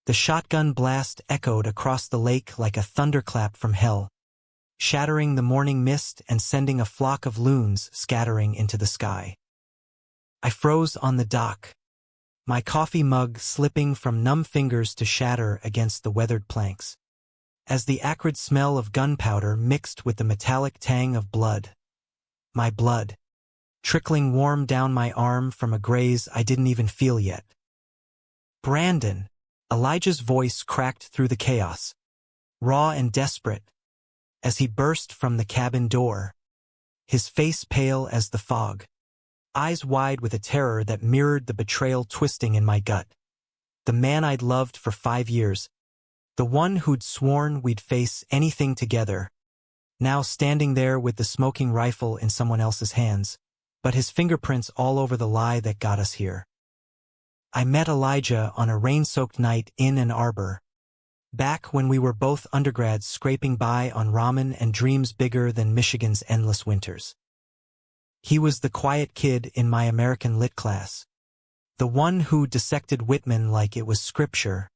The shotgun blast echoed across the lake like a thunderclap from hell, shattering the morning mist and sending a flock of loons scattering into the sky. I froze on the dock, my coffee mug slipping from numb fingers to shatter against the weathered planks, as the acrid smell of gunpowder mixed with the metallic tang of blood. My blood, trickling warm down my arm from a graze I didn't even feel yet. "Brandon!" Elijah's voice cracked through the chaos, raw and desperate, as he burst from the cabin door, his face pale as the fog, eyes wide with a terror that mirrored the betrayal twisting in my gut. The man I'd loved for 5 years, the one who'd sworn we'd face anything together, now standing there with the smoking rifle in someone else's hands, but his fingerprints all over the lie that got us here. I met Elijah on a rain-soaked night in Ann Arbor, back when we were both undergrads scraping by on ramen and dreams bigger than Michigan's endless winters. He was the quiet kid in my American Lit class, the one who dissected Whitman like it was scripture,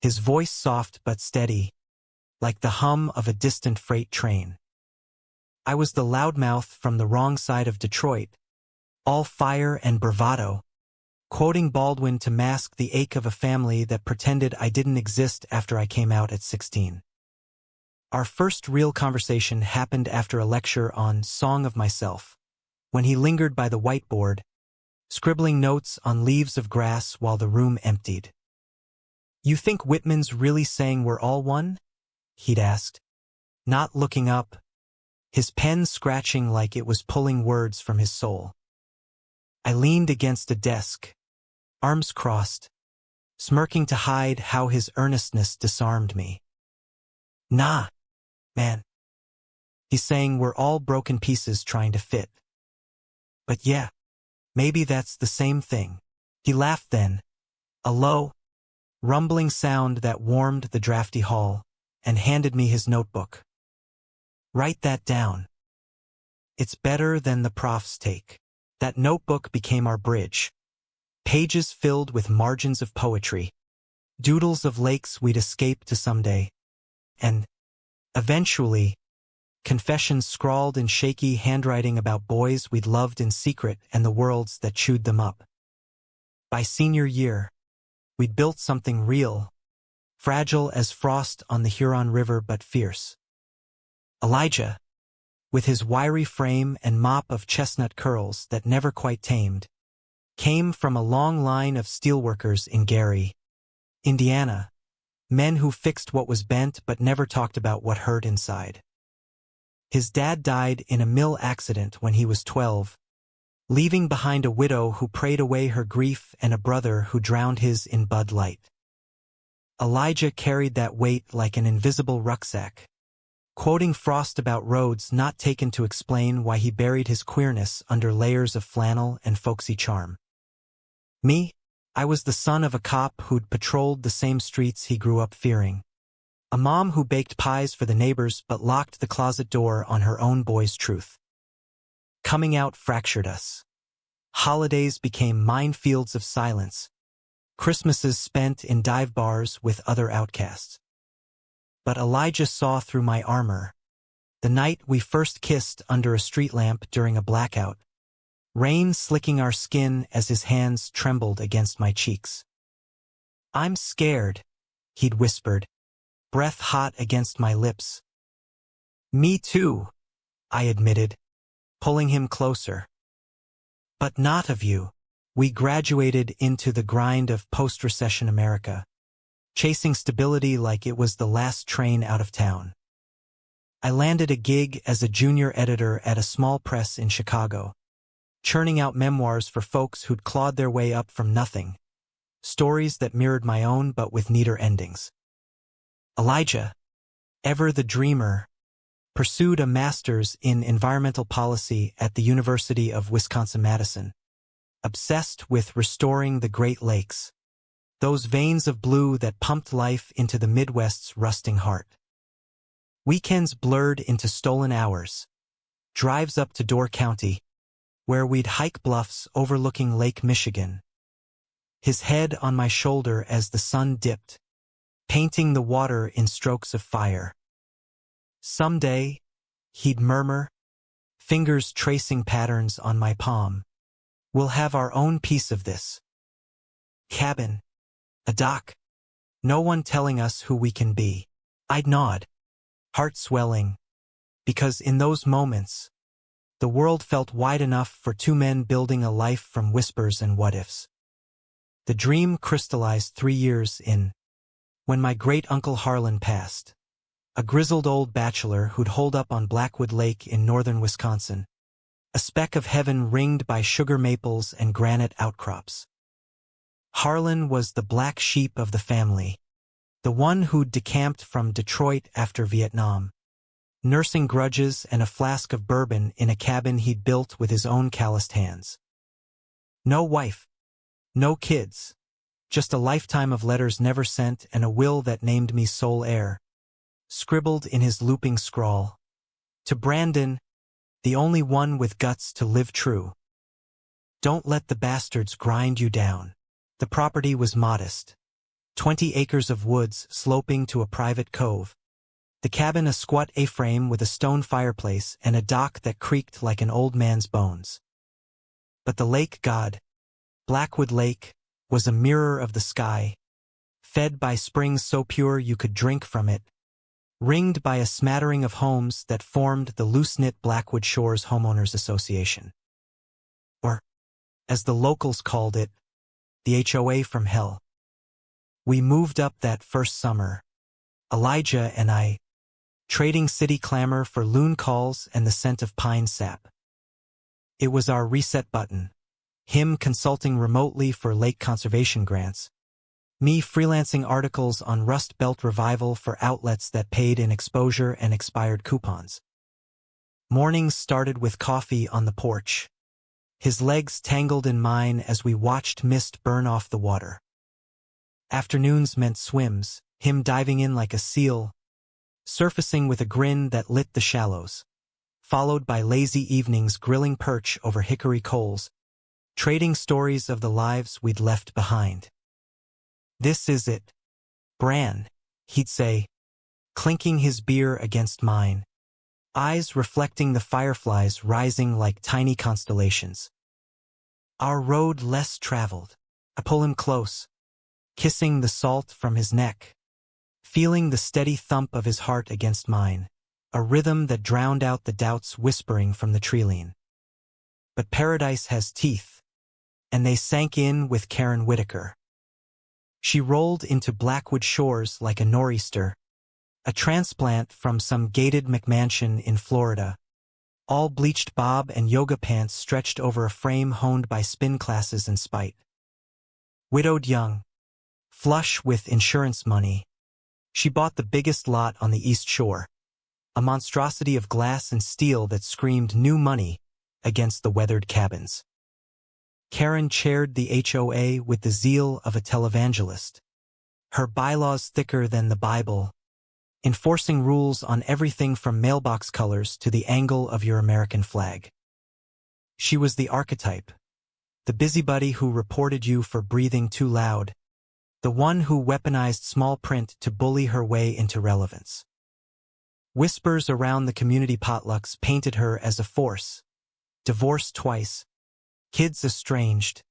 his voice soft but steady, like the hum of a distant freight train. I was the loudmouth from the wrong side of Detroit, all fire and bravado, quoting Baldwin to mask the ache of a family that pretended I didn't exist after I came out at 16. Our first real conversation happened after a lecture on Song of Myself, when he lingered by the whiteboard, scribbling notes on leaves of grass while the room emptied. "You think Whitman's really saying we're all one?" he'd asked, not looking up, his pen scratching like it was pulling words from his soul. I leaned against a desk, arms crossed, smirking to hide how his earnestness disarmed me. "Nah, man. He's saying we're all broken pieces trying to fit. But yeah, maybe that's the same thing." He laughed then, a low, rumbling sound that warmed the drafty hall, and handed me his notebook. "Write that down. It's better than the prof's take." That notebook became our bridge. Pages filled with margins of poetry, doodles of lakes we'd escape to someday, and, eventually, confessions scrawled in shaky handwriting about boys we'd loved in secret and the worlds that chewed them up. By senior year, we'd built something real, fragile as frost on the Huron River but fierce. Elijah, with his wiry frame and mop of chestnut curls that never quite tamed, came from a long line of steelworkers in Gary, Indiana, men who fixed what was bent but never talked about what hurt inside. His dad died in a mill accident when he was 12, leaving behind a widow who prayed away her grief and a brother who drowned his in Bud Light. Elijah carried that weight like an invisible rucksack, quoting Frost about roads not taken to explain why he buried his queerness under layers of flannel and folksy charm. Me, I was the son of a cop who'd patrolled the same streets he grew up fearing. A mom who baked pies for the neighbors but locked the closet door on her own boy's truth. Coming out fractured us. Holidays became minefields of silence. Christmases spent in dive bars with other outcasts. But Elijah saw through my armor. The night we first kissed under a street lamp during a blackout, rain slicking our skin as his hands trembled against my cheeks. "I'm scared," he'd whispered, breath hot against my lips. "Me too," I admitted, pulling him closer. "But not of you." We graduated into the grind of post-recession America, chasing stability like it was the last train out of town. I landed a gig as a junior editor at a small press in Chicago, churning out memoirs for folks who'd clawed their way up from nothing, stories that mirrored my own but with neater endings. Elijah, ever the dreamer, pursued a master's in environmental policy at the University of Wisconsin-Madison, obsessed with restoring the Great Lakes, those veins of blue that pumped life into the Midwest's rusting heart. Weekends blurred into stolen hours, drives up to Door County, where we'd hike bluffs overlooking Lake Michigan. His head on my shoulder as the sun dipped, painting the water in strokes of fire. Someday, he'd murmur, fingers tracing patterns on my palm. We'll have our own piece of this cabin, a dock, no one telling us who we can be. I'd nod, heart swelling, because in those moments, the world felt wide enough for two men building a life from whispers and what-ifs. The dream crystallized 3 years in, when my great-uncle Harlan passed, a grizzled old bachelor who'd holed up on Blackwood Lake in northern Wisconsin, a speck of heaven ringed by sugar maples and granite outcrops. Harlan was the black sheep of the family, the one who'd decamped from Detroit after Vietnam, nursing grudges and a flask of bourbon in a cabin he'd built with his own calloused hands. No wife, no kids, just a lifetime of letters never sent and a will that named me sole heir, scribbled in his looping scrawl. To Brandon, the only one with guts to live true. Don't let the bastards grind you down. The property was modest. 20 acres of woods sloping to a private cove. The cabin a squat A-frame with a stone fireplace and a dock that creaked like an old man's bones. But the lake god, Blackwood Lake, was a mirror of the sky, fed by springs so pure you could drink from it, ringed by a smattering of homes that formed the loose-knit Blackwood Shores Homeowners Association. Or, as the locals called it, the HOA from hell. We moved up that first summer, Elijah and I, trading city clamor for loon calls and the scent of pine sap. It was our reset button, him consulting remotely for lake conservation grants, me freelancing articles on Rust Belt revival for outlets that paid in exposure and expired coupons. Mornings started with coffee on the porch, his legs tangled in mine as we watched mist burn off the water. Afternoons meant swims, him diving in like a seal, surfacing with a grin that lit the shallows, followed by lazy evenings grilling perch over hickory coals, trading stories of the lives we'd left behind. This is it, Bran, he'd say, clinking his beer against mine, eyes reflecting the fireflies rising like tiny constellations. Our road less traveled. I pull him close, kissing the salt from his neck, feeling the steady thump of his heart against mine, a rhythm that drowned out the doubts whispering from the treeline. But paradise has teeth, and they sank in with Karen Whitaker. She rolled into Blackwood Shores like a nor'easter, a transplant from some gated McMansion in Florida, all bleached bob and yoga pants stretched over a frame honed by spin classes and spite. Widowed young, flush with insurance money, she bought the biggest lot on the East Shore, a monstrosity of glass and steel that screamed new money against the weathered cabins. Karen chaired the HOA with the zeal of a televangelist, her bylaws thicker than the Bible, enforcing rules on everything from mailbox colors to the angle of your American flag. She was the archetype, the busybody who reported you for breathing too loud, the one who weaponized small print to bully her way into relevance. Whispers around the community potlucks painted her as a force, divorced twice, kids estranged,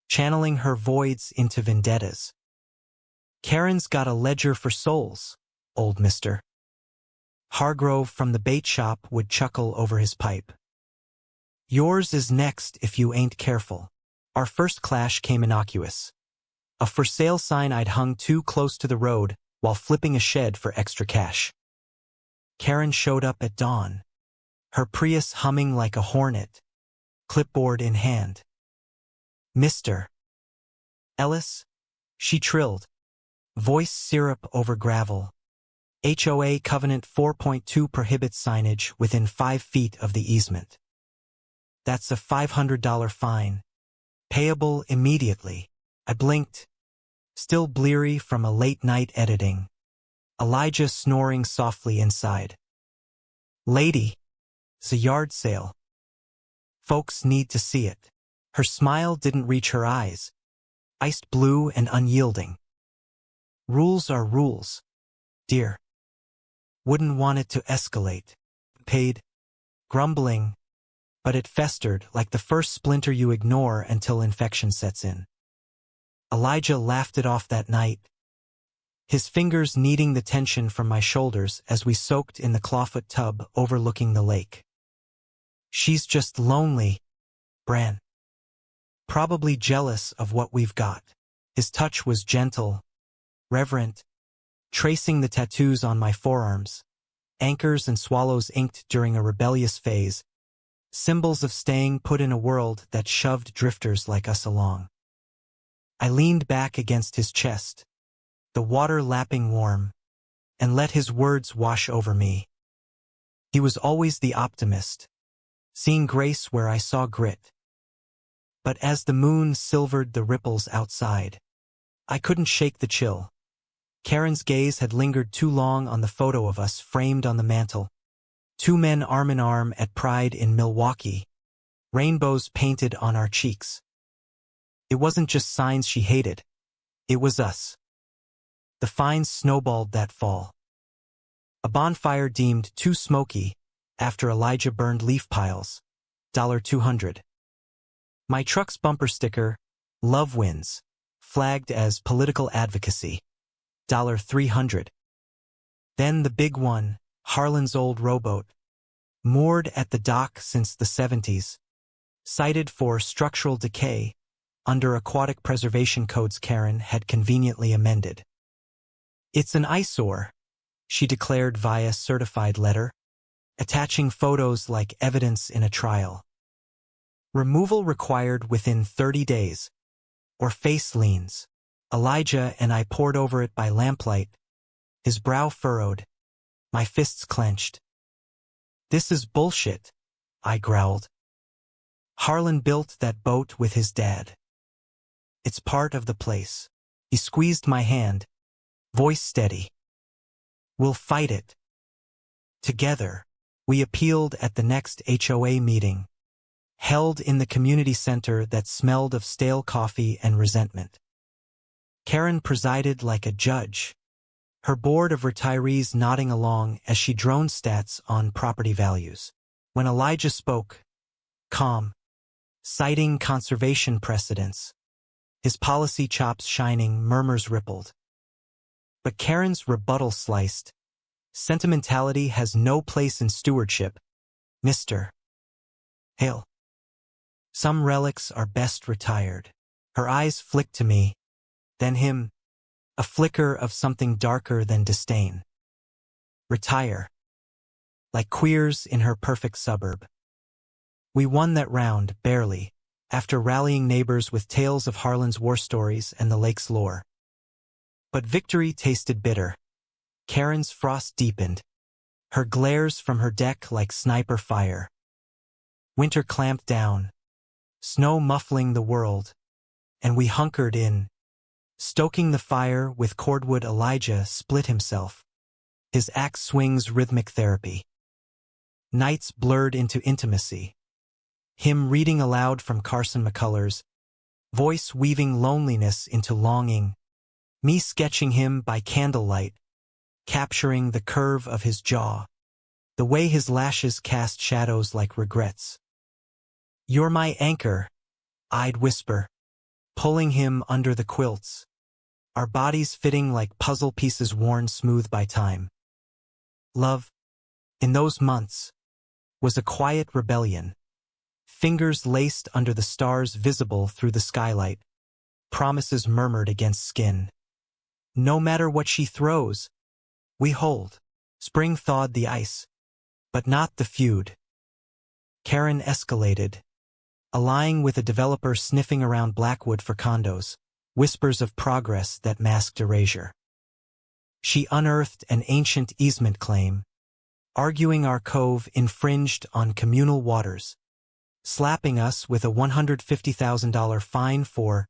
channeling her voids into vendettas. Karen's got a ledger for souls, old mister. Hargrove from the bait shop would chuckle over his pipe. Yours is next if you ain't careful. Our first clash came innocuous. A for sale sign I'd hung too close to the road while flipping a shed for extra cash. Karen showed up at dawn, her Prius humming like a hornet, clipboard in hand. Mr. Ellis, she trilled, voice syrup over gravel. HOA Covenant 4.2 prohibits signage within 5 feet of the easement. That's a $500 fine, payable immediately. I blinked, still bleary from a late night editing. Elijah snoring softly inside. Lady, it's a yard sale. Folks need to see it. Her smile didn't reach her eyes, iced blue and unyielding. Rules are rules, dear. Wouldn't want it to escalate. Paid. Grumbling, but it festered like the first splinter you ignore until infection sets in. Elijah laughed it off that night, his fingers kneading the tension from my shoulders as we soaked in the clawfoot tub overlooking the lake. She's just lonely, Bran. Probably jealous of what we've got. His touch was gentle, reverent, tracing the tattoos on my forearms, anchors and swallows inked during a rebellious phase, symbols of staying put in a world that shoved drifters like us along. I leaned back against his chest, the water lapping warm, and let his words wash over me. He was always the optimist, seeing grace where I saw grit. But as the moon silvered the ripples outside, I couldn't shake the chill. Karen's gaze had lingered too long on the photo of us framed on the mantel. Two men arm in arm at Pride in Milwaukee, rainbows painted on our cheeks. It wasn't just signs she hated. It was us. The fines snowballed that fall. A bonfire deemed too smoky after Elijah burned leaf piles. $200. My truck's bumper sticker, Love Wins, flagged as political advocacy. $300. Then the big one, Harlan's old rowboat, moored at the dock since the 70s, cited for structural decay under aquatic preservation codes Karen had conveniently amended. It's an eyesore, she declared via certified letter, attaching photos like evidence in a trial. Removal required within 30 days, or face liens. Elijah and I pored over it by lamplight, his brow furrowed, my fists clenched. This is bullshit, I growled. Harlan built that boat with his dad. It's part of the place. He squeezed my hand, voice steady. We'll fight it. Together, we appealed at the next HOA meeting, held in the community center that smelled of stale coffee and resentment. Karen presided like a judge, her board of retirees nodding along as she droned stats on property values. When Elijah spoke, calm, citing conservation precedents, his policy chops shining, murmurs rippled. But Karen's rebuttal sliced. Sentimentality has no place in stewardship, Mr. Hale. Some relics are best retired. Her eyes flicked to me, then him, a flicker of something darker than disdain. Retire. Like queers in her perfect suburb. We won that round, barely, after rallying neighbors with tales of Harlan's war stories and the lake's lore. But victory tasted bitter. Karen's frost deepened, her glares from her deck like sniper fire. Winter clamped down, snow muffling the world, and we hunkered in, stoking the fire with cordwood. Elijah split himself, his axe swings rhythmic therapy. Nights blurred into intimacy, him reading aloud from Carson McCullers, voice weaving loneliness into longing, me sketching him by candlelight, capturing the curve of his jaw, the way his lashes cast shadows like regrets. You're my anchor, I'd whisper, pulling him under the quilts, our bodies fitting like puzzle pieces worn smooth by time. Love, in those months, was a quiet rebellion, fingers laced under the stars visible through the skylight, promises murmured against skin. No matter what she throws, we hold. Spring thawed the ice, but not the feud. Karen escalated, allying with a developer sniffing around Blackwood for condos, whispers of progress that masked erasure. She unearthed an ancient easement claim, arguing our cove infringed on communal waters, slapping us with a $150,000 fine for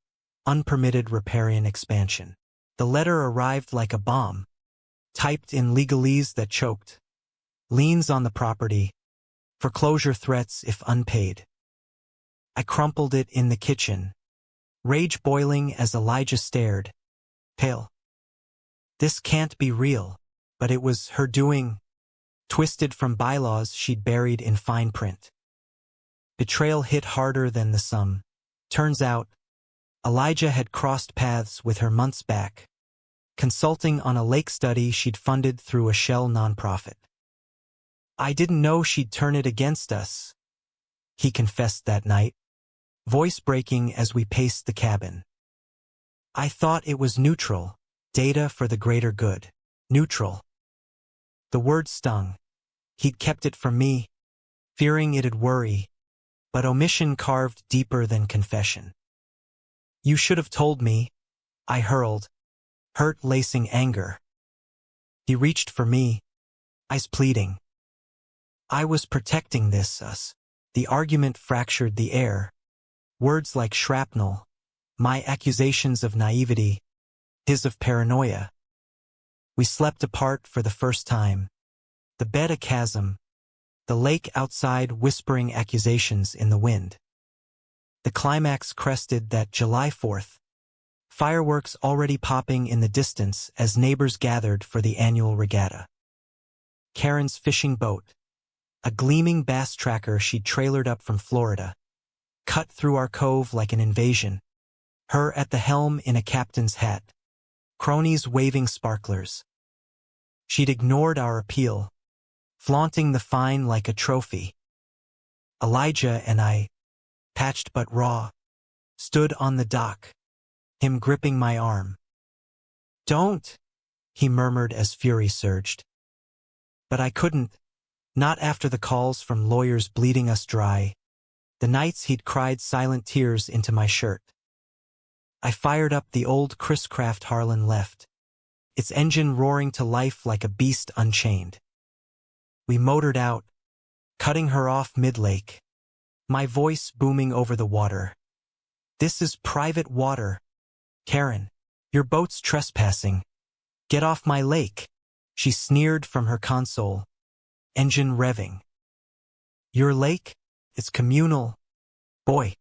unpermitted riparian expansion. The letter arrived like a bomb, typed in legalese that choked, liens on the property, foreclosure threats if unpaid. I crumpled it in the kitchen, rage boiling as Elijah stared, pale. This can't be real, but it was her doing, twisted from bylaws she'd buried in fine print. Betrayal hit harder than the sum. Turns out, Elijah had crossed paths with her months back, consulting on a lake study she'd funded through a shell nonprofit. I didn't know she'd turn it against us, he confessed that night, voice breaking as we paced the cabin. I thought it was neutral, data for the greater good. Neutral. The word stung. He'd kept it from me, fearing it'd worry, but omission carved deeper than confession. You should have told me, I hurled, hurt lacing anger. He reached for me, eyes pleading. I was protecting us. The argument fractured the air. Words like shrapnel, my accusations of naivety, his of paranoia. We slept apart for the first time. The bed a chasm, the lake outside whispering accusations in the wind. The climax crested that July 4th, fireworks already popping in the distance as neighbors gathered for the annual regatta. Karen's fishing boat, a gleaming bass tracker she'd trailered up from Florida, cut through our cove like an invasion, her at the helm in a captain's hat, cronies waving sparklers. She'd ignored our appeal, flaunting the fine like a trophy. Elijah and I, patched but raw, stood on the dock, him gripping my arm. Don't, he murmured as fury surged. But I couldn't, not after the calls from lawyers bleeding us dry, the nights he'd cried silent tears into my shirt. I fired up the old Chris Craft Harlan left, its engine roaring to life like a beast unchained. We motored out, cutting her off mid-lake, my voice booming over the water. This is private water. Karen, your boat's trespassing. Get off my lake, she sneered from her console, engine revving. Your lake? It's communal. Boy.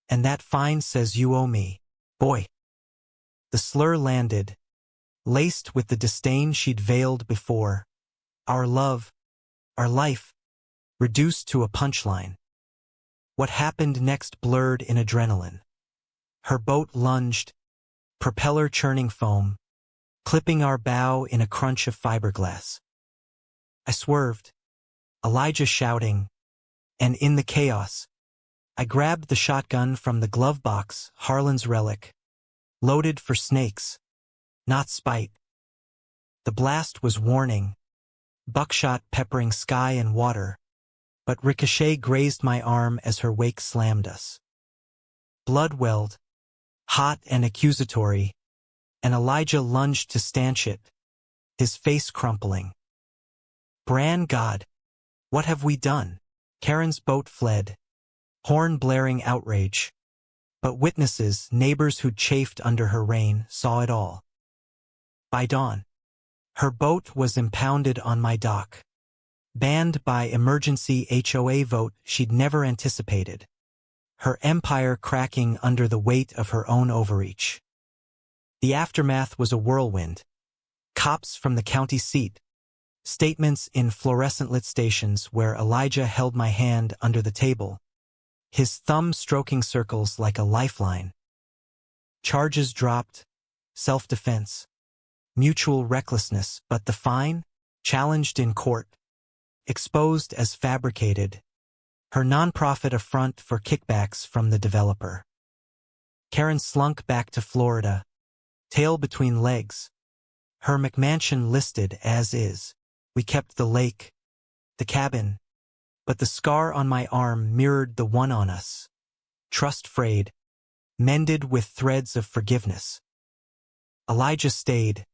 And that fine says you owe me. Boy. The slur landed, laced with the disdain she'd veiled before. Our love, our life, reduced to a punchline. What happened next blurred in adrenaline. Her boat lunged, propeller churning foam, clipping our bow in a crunch of fiberglass. I swerved, Elijah shouting, and in the chaos, I grabbed the shotgun from the glove box, Harlan's relic, loaded for snakes, not spite. The blast was warning, buckshot peppering sky and water, but ricochet grazed my arm as her wake slammed us. Blood welled, hot and accusatory, and Elijah lunged to stanch it, his face crumpling. Bran God, what have we done? Karen's boat fled, horn blaring outrage. But witnesses, neighbors who'd chafed under her reign, saw it all. By dawn, her boat was impounded on my dock, banned by emergency HOA vote she'd never anticipated, her empire cracking under the weight of her own overreach. The aftermath was a whirlwind. Cops from the county seat, statements in fluorescent-lit stations where Elijah held my hand under the table, his thumb stroking circles like a lifeline. Charges dropped, self-defense, mutual recklessness, but the fine, challenged in court, exposed as fabricated, her nonprofit a front for kickbacks from the developer. Karen slunk back to Florida, tail between legs, her McMansion listed as is. We kept the lake, the cabin, but the scar on my arm mirrored the one on us. Trust frayed, mended with threads of forgiveness. Elijah stayed,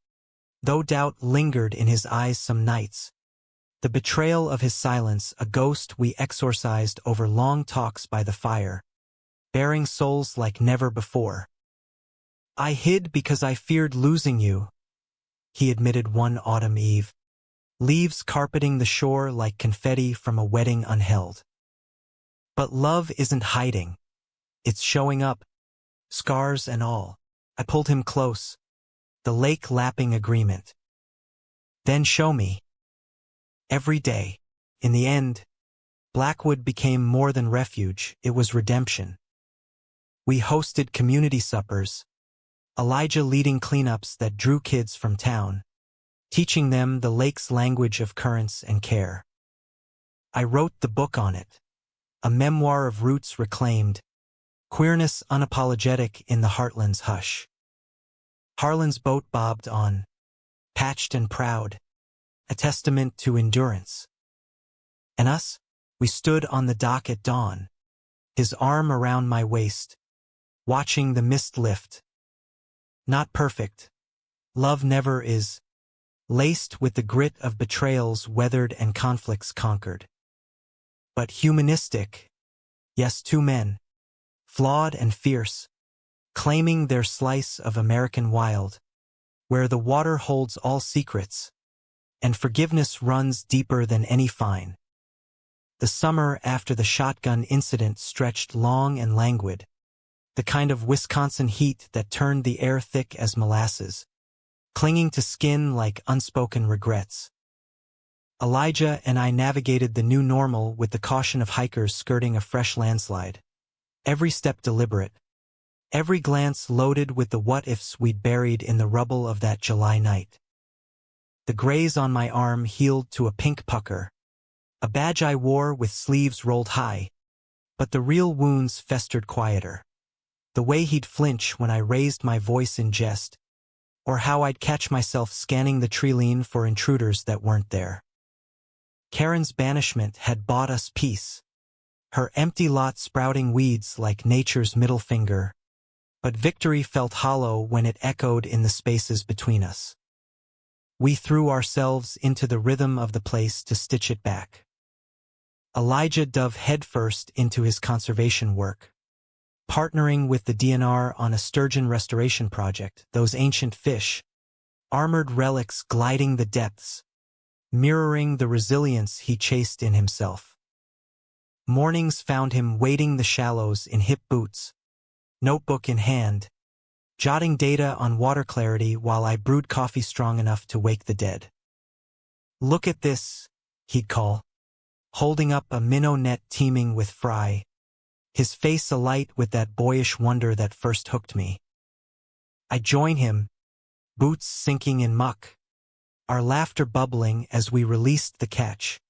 though doubt lingered in his eyes some nights. The betrayal of his silence, a ghost we exorcised over long talks by the fire, bearing souls like never before. I hid because I feared losing you, he admitted one autumn eve, leaves carpeting the shore like confetti from a wedding unheld. But love isn't hiding. It's showing up, scars and all. I pulled him close, the lake lapping agreement. Then show me. Every day. In the end, Blackwood became more than refuge, it was redemption. We hosted community suppers, Elijah leading cleanups that drew kids from town, teaching them the lake's language of currents and care. I wrote the book on it, a memoir of roots reclaimed, queerness unapologetic in the heartland's hush. Harlan's boat bobbed on, patched and proud, a testament to endurance. And us? We stood on the dock at dawn, his arm around my waist, watching the mist lift. Not perfect. Love never is. Laced with the grit of betrayals weathered and conflicts conquered. But humanistic. Yes, two men. Flawed and fierce. Claiming their slice of American wild. Where the water holds all secrets. And forgiveness runs deeper than any fine. The summer after the shotgun incident stretched long and languid. The kind of Wisconsin heat that turned the air thick as molasses, clinging to skin like unspoken regrets. Elijah and I navigated the new normal with the caution of hikers skirting a fresh landslide. Every step deliberate. Every glance loaded with the what-ifs we'd buried in the rubble of that July night. The graze on my arm healed to a pink pucker, a badge I wore with sleeves rolled high, but the real wounds festered quieter. The way he'd flinch when I raised my voice in jest, or how I'd catch myself scanning the treeline for intruders that weren't there. Karen's banishment had bought us peace, her empty lot sprouting weeds like nature's middle finger, but victory felt hollow when it echoed in the spaces between us. We threw ourselves into the rhythm of the place to stitch it back. Elijah dove headfirst into his conservation work, partnering with the DNR on a sturgeon restoration project, those ancient fish, armored relics gliding the depths, mirroring the resilience he chased in himself. Mornings found him wading the shallows in hip boots, notebook in hand, jotting data on water clarity while I brewed coffee strong enough to wake the dead. "Look at this," he'd call, holding up a minnow net teeming with fry, his face alight with that boyish wonder that first hooked me. I'd join him, boots sinking in muck, our laughter bubbling as we released the catch,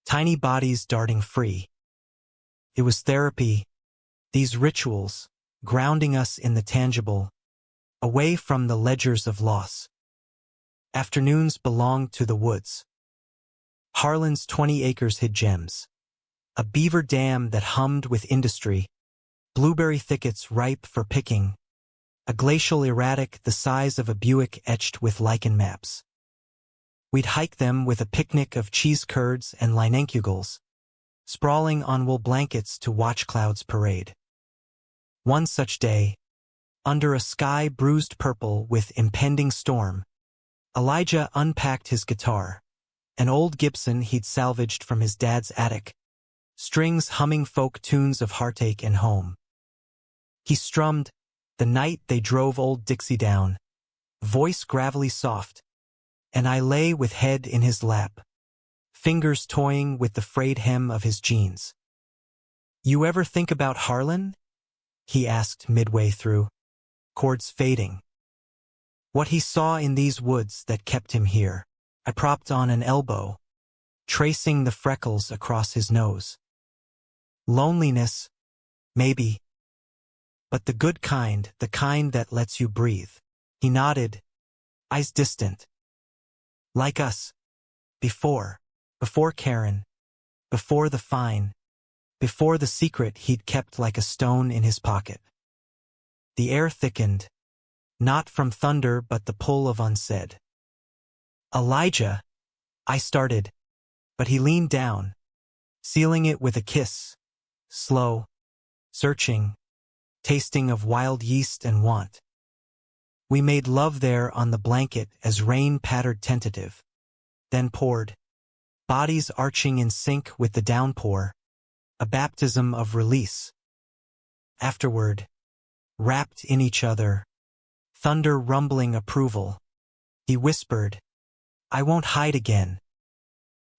tiny bodies darting free. It was therapy, these rituals, grounding us in the tangible, away from the ledgers of loss. Afternoons belonged to the woods. Harlan's 20 acres hid gems. A beaver dam that hummed with industry, blueberry thickets ripe for picking, a glacial erratic the size of a Buick etched with lichen maps. We'd hike them with a picnic of cheese curds and linencugals, sprawling on wool blankets to watch clouds parade. One such day, under a sky bruised purple with impending storm, Elijah unpacked his guitar, an old Gibson he'd salvaged from his dad's attic, strings humming folk tunes of heartache and home. He strummed, "The Night They Drove Old Dixie Down," voice gravelly soft, and I lay with head in his lap, fingers toying with the frayed hem of his jeans. "You ever think about Harlan?" he asked midway through, chords fading. What he saw in these woods that kept him here. I propped on an elbow, tracing the freckles across his nose. Loneliness, maybe. But the good kind, the kind that lets you breathe. He nodded, eyes distant. Like us. Before Karen. Before the fine. Before the secret he'd kept like a stone in his pocket. The air thickened, not from thunder but the pull of unsaid. "Elijah," I started, but he leaned down, sealing it with a kiss, slow, searching, tasting of wild yeast and want. We made love there on the blanket as rain pattered tentative, then poured, bodies arching in sync with the downpour, a baptism of release. Afterward, wrapped in each other, thunder rumbling approval. He whispered, "I won't hide again.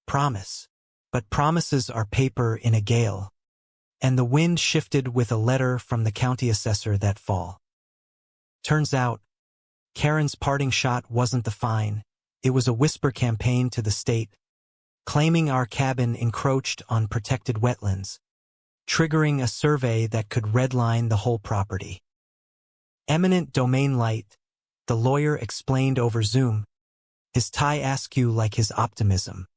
Promise." But promises are paper in a gale. And the wind shifted with a letter from the county assessor that fall. Turns out, Karen's parting shot wasn't the fine. It was a whisper campaign to the state, claiming our cabin encroached on protected wetlands, triggering a survey that could redline the whole property. Eminent domain light, the lawyer explained over Zoom, his tie askew like his optimism.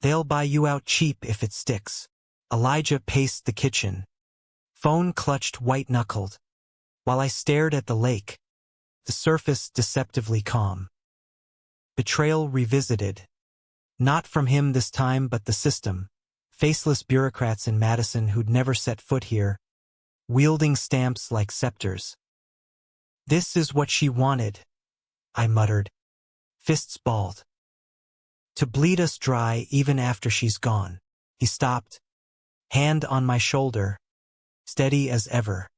They'll buy you out cheap if it sticks. Elijah paced the kitchen. Phone clutched white-knuckled, while I stared at the lake, the surface deceptively calm. Betrayal revisited. Not from him this time but the system. Faceless bureaucrats in Madison who'd never set foot here, wielding stamps like scepters. "This is what she wanted," I muttered, fists balled. "To bleed us dry even after she's gone." He stopped, hand on my shoulder, steady as ever.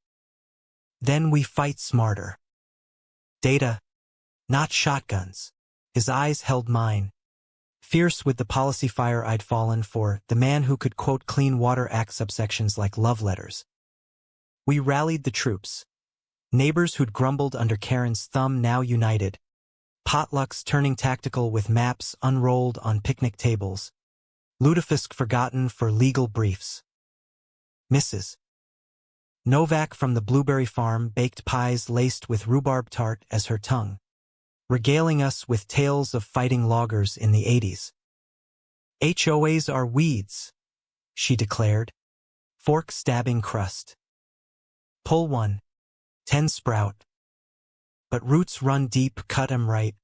"Then we fight smarter. Data, not shotguns." His eyes held mine, fierce with the policy fire I'd fallen for, the man who could quote Clean Water Act subsections like love letters. We rallied the troops. Neighbors who'd grumbled under Karen's thumb now united. Potlucks turning tactical with maps unrolled on picnic tables. Lutefisk forgotten for legal briefs. Mrs. Novak from the Blueberry Farm baked pies laced with rhubarb tart as her tongue, regaling us with tales of fighting loggers in the 80s. "HOAs are weeds," she declared, fork stabbing crust. "Pull one, 10 sprout. But roots run deep, cut 'em right,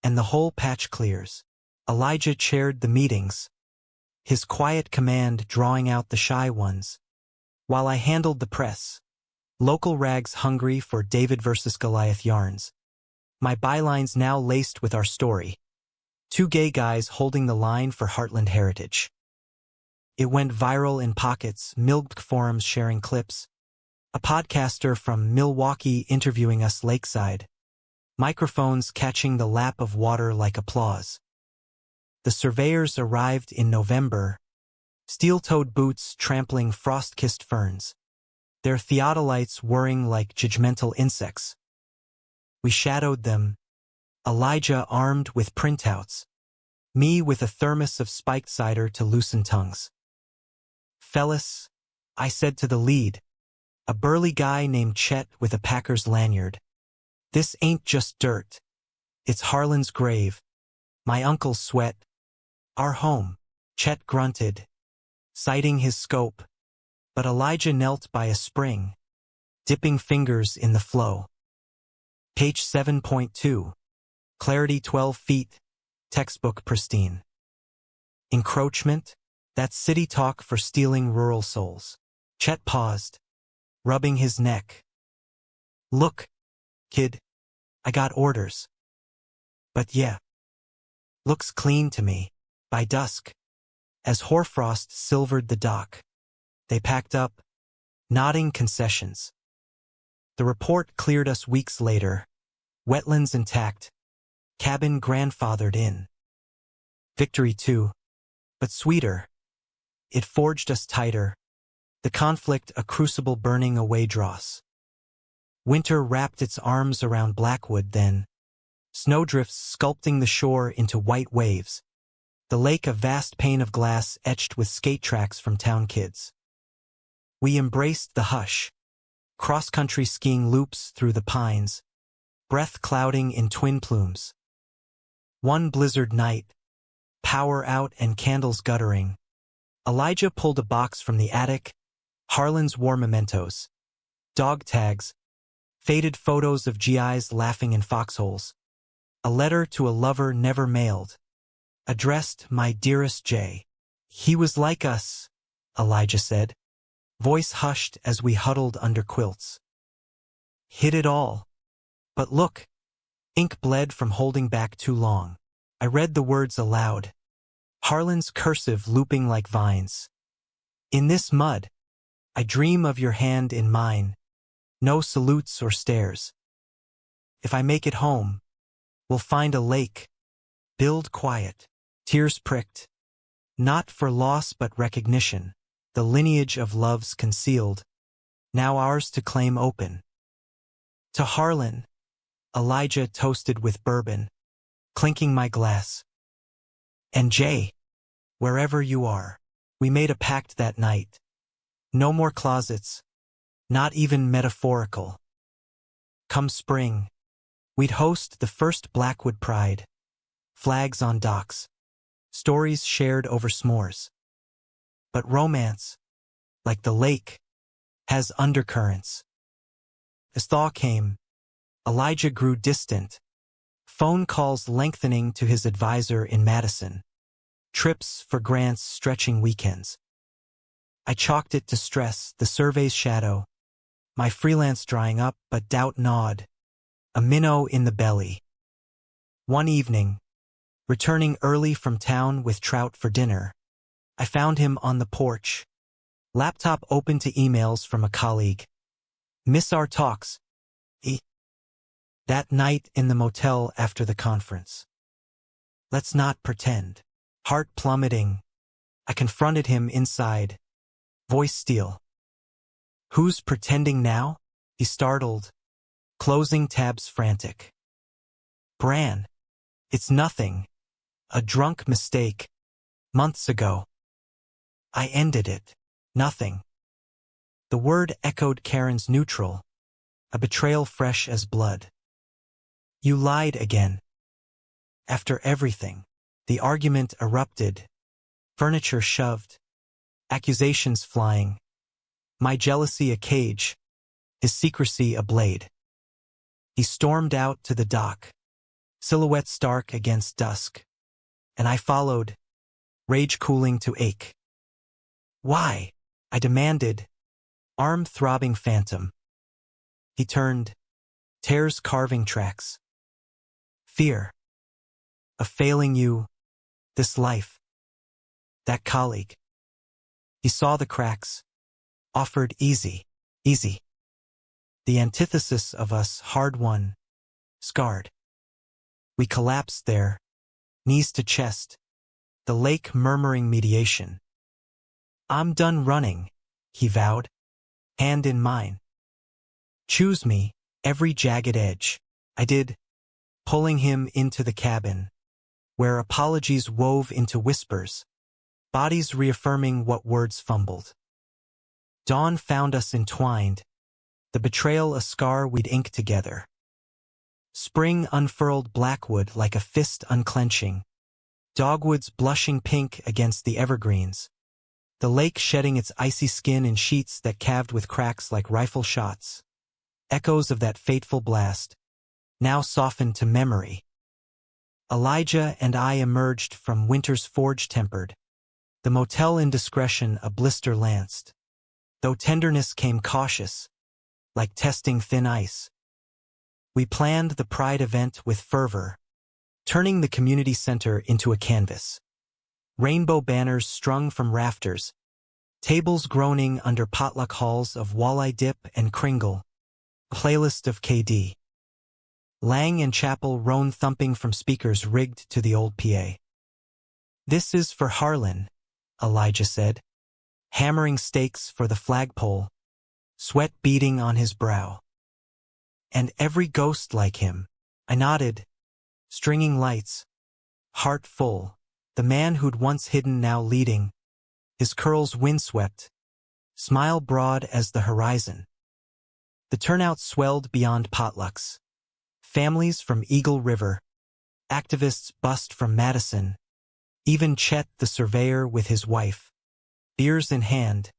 and the whole patch clears." Elijah chaired the meetings, his quiet command drawing out the shy ones, while I handled the press, local rags hungry for David versus Goliath yarns. My bylines now laced with our story. 2 gay guys holding the line for Heartland heritage. It went viral in pockets, milk forums sharing clips, a podcaster from Milwaukee interviewing us lakeside, microphones catching the lap of water like applause. The surveyors arrived in November, steel-toed boots trampling frost-kissed ferns, their theodolites whirring like judgmental insects. We shadowed them, Elijah armed with printouts, me with a thermos of spiked cider to loosen tongues. "Fellas," I said to the lead, a burly guy named Chet with a Packers lanyard, "this ain't just dirt. It's Harlan's grave, my uncle's sweat, our home." Chet grunted, citing his scope, but Elijah knelt by a spring, dipping fingers in the flow. Page 7.2. Clarity 12 feet, textbook pristine. Encroachment? That's city talk for stealing rural souls. Chet paused, rubbing his neck. "Look, kid, I got orders. But yeah, looks clean to me." By dusk, as hoarfrost silvered the dock, they packed up, nodding concessions. The report cleared us weeks later, wetlands intact, cabin grandfathered in. Victory too, but sweeter. It forged us tighter, the conflict a crucible burning away dross. Winter wrapped its arms around Blackwood then, snowdrifts sculpting the shore into white waves, the lake a vast pane of glass etched with skate tracks from town kids. We embraced the hush, cross-country skiing loops through the pines, breath clouding in twin plumes. One blizzard night, power out and candles guttering, Elijah pulled a box from the attic, Harlan's war mementos, dog tags, faded photos of GIs laughing in foxholes, a letter to a lover never mailed, addressed "My dearest Jay." "He was like us," Elijah said, voice hushed as we huddled under quilts. "Hid it all. But look." Ink bled from holding back too long. I read the words aloud, Harlan's cursive looping like vines. "In this mud, I dream of your hand in mine. No salutes or stares. If I make it home, we'll find a lake. Build quiet. Tears pricked. Not for loss but recognition. The lineage of loves concealed. Now ours to claim open. To Harlan, Elijah toasted with bourbon, clinking my glass. And Jay, wherever you are, we made a pact that night. No more closets, not even metaphorical. Come spring, we'd host the first Blackwood Pride. Flags on docks, stories shared over s'mores. But romance, like the lake, has undercurrents. As thaw came, Elijah grew distant, phone calls lengthening to his advisor in Madison, trips for grants stretching weekends. I chalked it to stress, the survey's shadow, my freelance drying up but doubt gnawed, a minnow in the belly. One evening, returning early from town with trout for dinner, I found him on the porch, laptop open to emails from a colleague. Miss our talks. That night in the motel after the conference. Let's not pretend. Heart plummeting, I confronted him inside, voice steel. Who's pretending now? He startled, closing tabs frantic. Bran, it's nothing. A drunk mistake. Months ago. I ended it. Nothing. The word echoed Karen's neutral, a betrayal fresh as blood. You lied again. After everything, the argument erupted, furniture shoved, accusations flying, my jealousy a cage, his secrecy a blade. He stormed out to the dock, silhouette stark against dusk, and I followed, rage cooling to ache. Why? I demanded, arm throbbing phantom. He turned, tears carving tracks. Fear. Of failing you, this life. That colleague. He saw the cracks, offered easy. The antithesis of us hard-won, scarred. We collapsed there, knees to chest, the lake murmuring mediation. I'm done running, he vowed, hand in mine. Choose me, every jagged edge. I did, pulling him into the cabin, where apologies wove into whispers, bodies reaffirming what words fumbled. Dawn found us entwined, the betrayal a scar we'd ink together. Spring unfurled Blackwood like a fist unclenching, dogwoods blushing pink against the evergreens, the lake shedding its icy skin in sheets that calved with cracks like rifle shots. Echoes of that fateful blast, now softened to memory. Elijah and I emerged from winter's forge tempered, the motel indiscretion a blister lanced, though tenderness came cautious, like testing thin ice. We planned the Pride event with fervor, turning the community center into a canvas. Rainbow banners strung from rafters, tables groaning under potluck halls of walleye dip and kringle, playlist of KD. Lang and Chapel roan thumping from speakers rigged to the old PA. This is for Harlan, Elijah said, hammering stakes for the flagpole, sweat beading on his brow. And every ghost like him, I nodded, stringing lights, heart full, the man who'd once hidden now leading, his curls windswept, smile broad as the horizon. The turnout swelled beyond potlucks. Families from Eagle River, activists bust from Madison, even Chet the surveyor with his wife, beers in hand,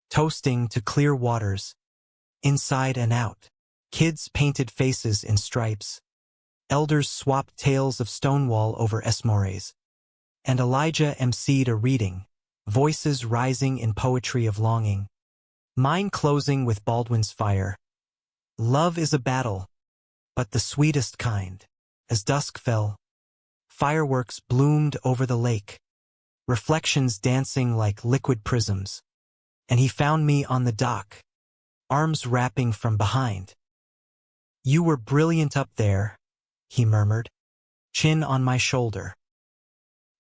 toasting to clear waters, inside and out. Kids painted faces in stripes. Elders swapped tales of Stonewall over Esmores. And Elijah emceed a reading, voices rising in poetry of longing. Mine closing with Baldwin's fire. Love is a battle, but the sweetest kind. As dusk fell, fireworks bloomed over the lake, reflections dancing like liquid prisms. And he found me on the dock, arms wrapping from behind. You were brilliant up there, he murmured, chin on my shoulder.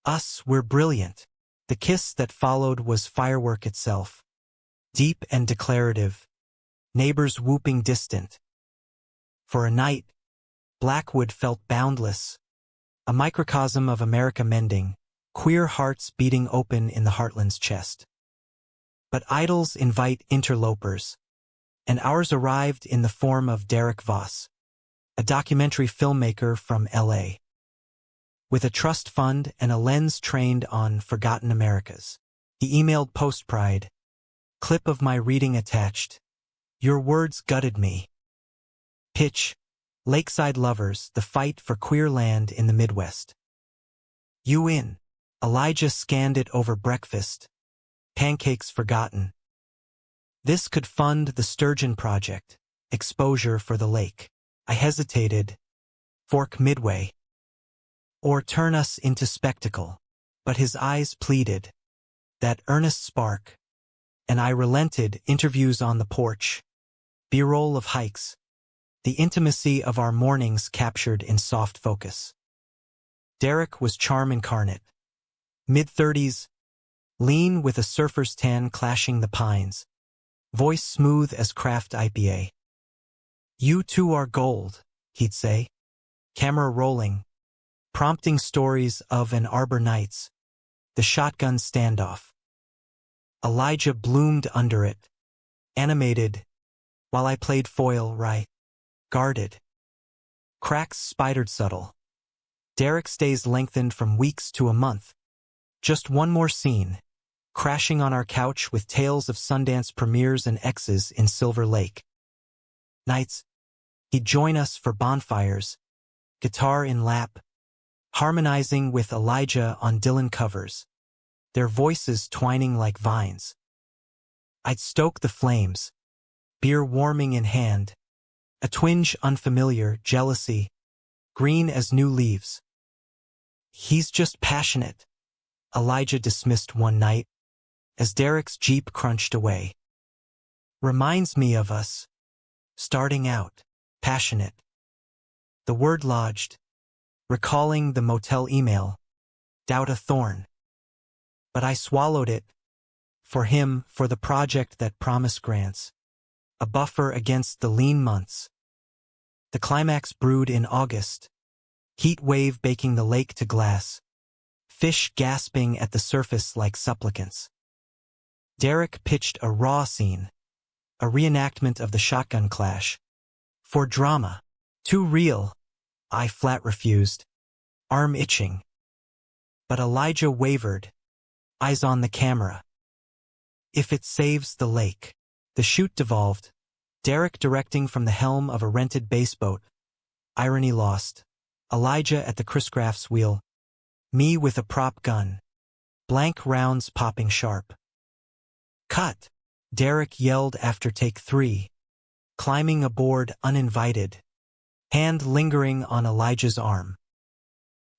Us were brilliant. The kiss that followed was firework itself, deep and declarative, neighbors whooping distant. For a night, Blackwood felt boundless, a microcosm of America mending, queer hearts beating open in the heartland's chest. But idols invite interlopers, and ours arrived in the form of Derek Voss, a documentary filmmaker from L.A. With a trust fund and a lens trained on forgotten Americas. He emailed post-Pride. Clip of my reading attached. Your words gutted me. Pitch. Lakeside Lovers, the fight for queer land in the Midwest. You in. Elijah scanned it over breakfast. Pancakes forgotten. This could fund the Sturgeon Project. Exposure for the lake. I hesitated. Fork midway. Or turn us into spectacle. But his eyes pleaded. That earnest spark. And I relented. Interviews on the porch. B-roll of hikes. The intimacy of our mornings captured in soft focus. Derek was charm incarnate. Mid-30s, lean with a surfer's tan clashing the pines. Voice smooth as craft IPA. You two are gold, he'd say. Camera rolling. Prompting stories of an Arbor Nights. The shotgun standoff. Elijah bloomed under it. Animated. While I played foil right. Guarded. Cracks spidered subtle. Derek's days lengthened from weeks to a month. Just one more scene. Crashing on our couch with tales of Sundance premieres and exes in Silver Lake. Nights. He'd join us for bonfires. Guitar in lap. Harmonizing with Elijah on Dylan covers. Their voices twining like vines. I'd stoke the flames. Beer warming in hand. A twinge unfamiliar, jealousy. Green as new leaves. He's just passionate. Elijah dismissed one night, as Derek's Jeep crunched away. Reminds me of us. Starting out. Passionate. The word lodged. Recalling the motel email. Doubt a thorn. But I swallowed it. For him, for the project that promised grants. A buffer against the lean months. The climax brewed in August. Heat wave baking the lake to glass. Fish gasping at the surface like supplicants. Derek pitched a raw scene. A reenactment of the shotgun clash. For drama. Too real. I flat refused. Arm itching. But Elijah wavered. Eyes on the camera. If it saves the lake. The shoot devolved. Derek directing from the helm of a rented bassboat. Irony lost. Elijah at the Chris Graff's wheel. Me with a prop gun. Blank rounds popping sharp. Cut! Derek yelled after take 3. Climbing aboard uninvited. Hand lingering on Elijah's arm.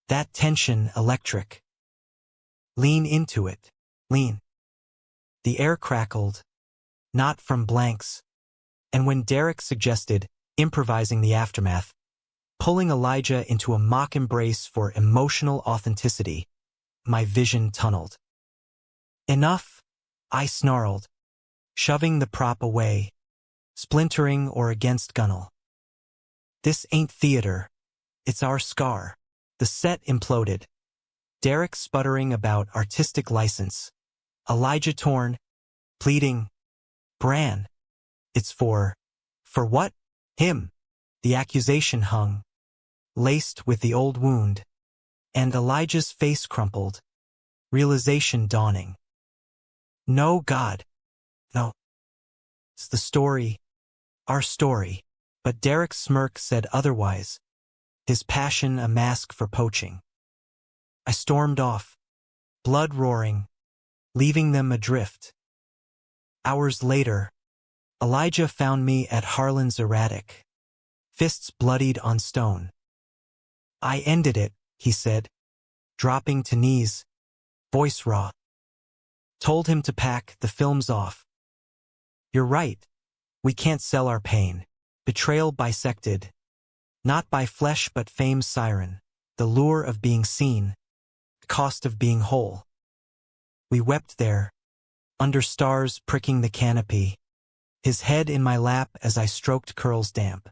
That tension electric. Lean into it. Lean. The air crackled. Not from blanks. And when Derek suggested improvising the aftermath, pulling Elijah into a mock embrace for emotional authenticity, my vision tunneled. Enough, I snarled, shoving the prop away, splintering or against gunnel. This ain't theater. It's our scar. The set imploded. Derek sputtering about artistic license. Elijah torn, pleading, Bran. It's for what? Him. The accusation hung, laced with the old wound. And Elijah's face crumpled, realization dawning. No, God. No. It's the story. Our story. But Derek's smirk said otherwise. His passion a mask for poaching. I stormed off, blood roaring, leaving them adrift. Hours later, Elijah found me at Harlan's erratic, fists bloodied on stone. I ended it, he said, dropping to knees, voice raw. Told him to pack the films off. You're right. We can't sell our pain. Betrayal bisected, not by flesh but fame's siren, the lure of being seen, the cost of being whole. We wept there, under stars pricking the canopy, his head in my lap as I stroked curls damp.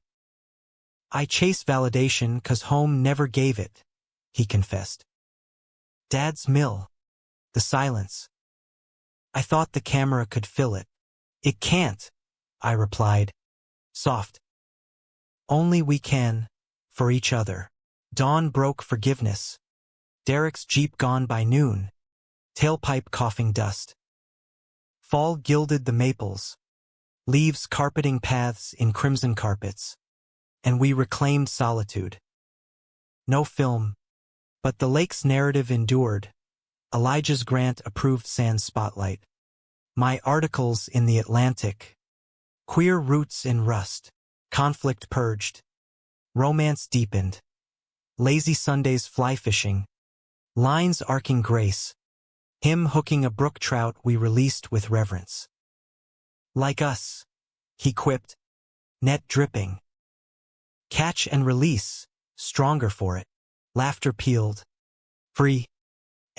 I chase validation 'cause home never gave it, he confessed. Dad's mill. The silence. I thought the camera could fill it. It can't, I replied. Soft. Only we can, for each other. Dawn broke forgiveness. Derek's Jeep gone by noon. Tailpipe coughing dust. Fall gilded the maples. Leaves carpeting paths in crimson carpets. And we reclaimed solitude. No film. But the lake's narrative endured. Elijah's grant-approved sand spotlight. My articles in the Atlantic. Queer roots in rust. Conflict purged. Romance deepened. Lazy Sundays fly fishing. Lines arcing grace. Him hooking a brook trout we released with reverence. Like us, he quipped. Net dripping. Catch and release, stronger for it. Laughter peeled. Free.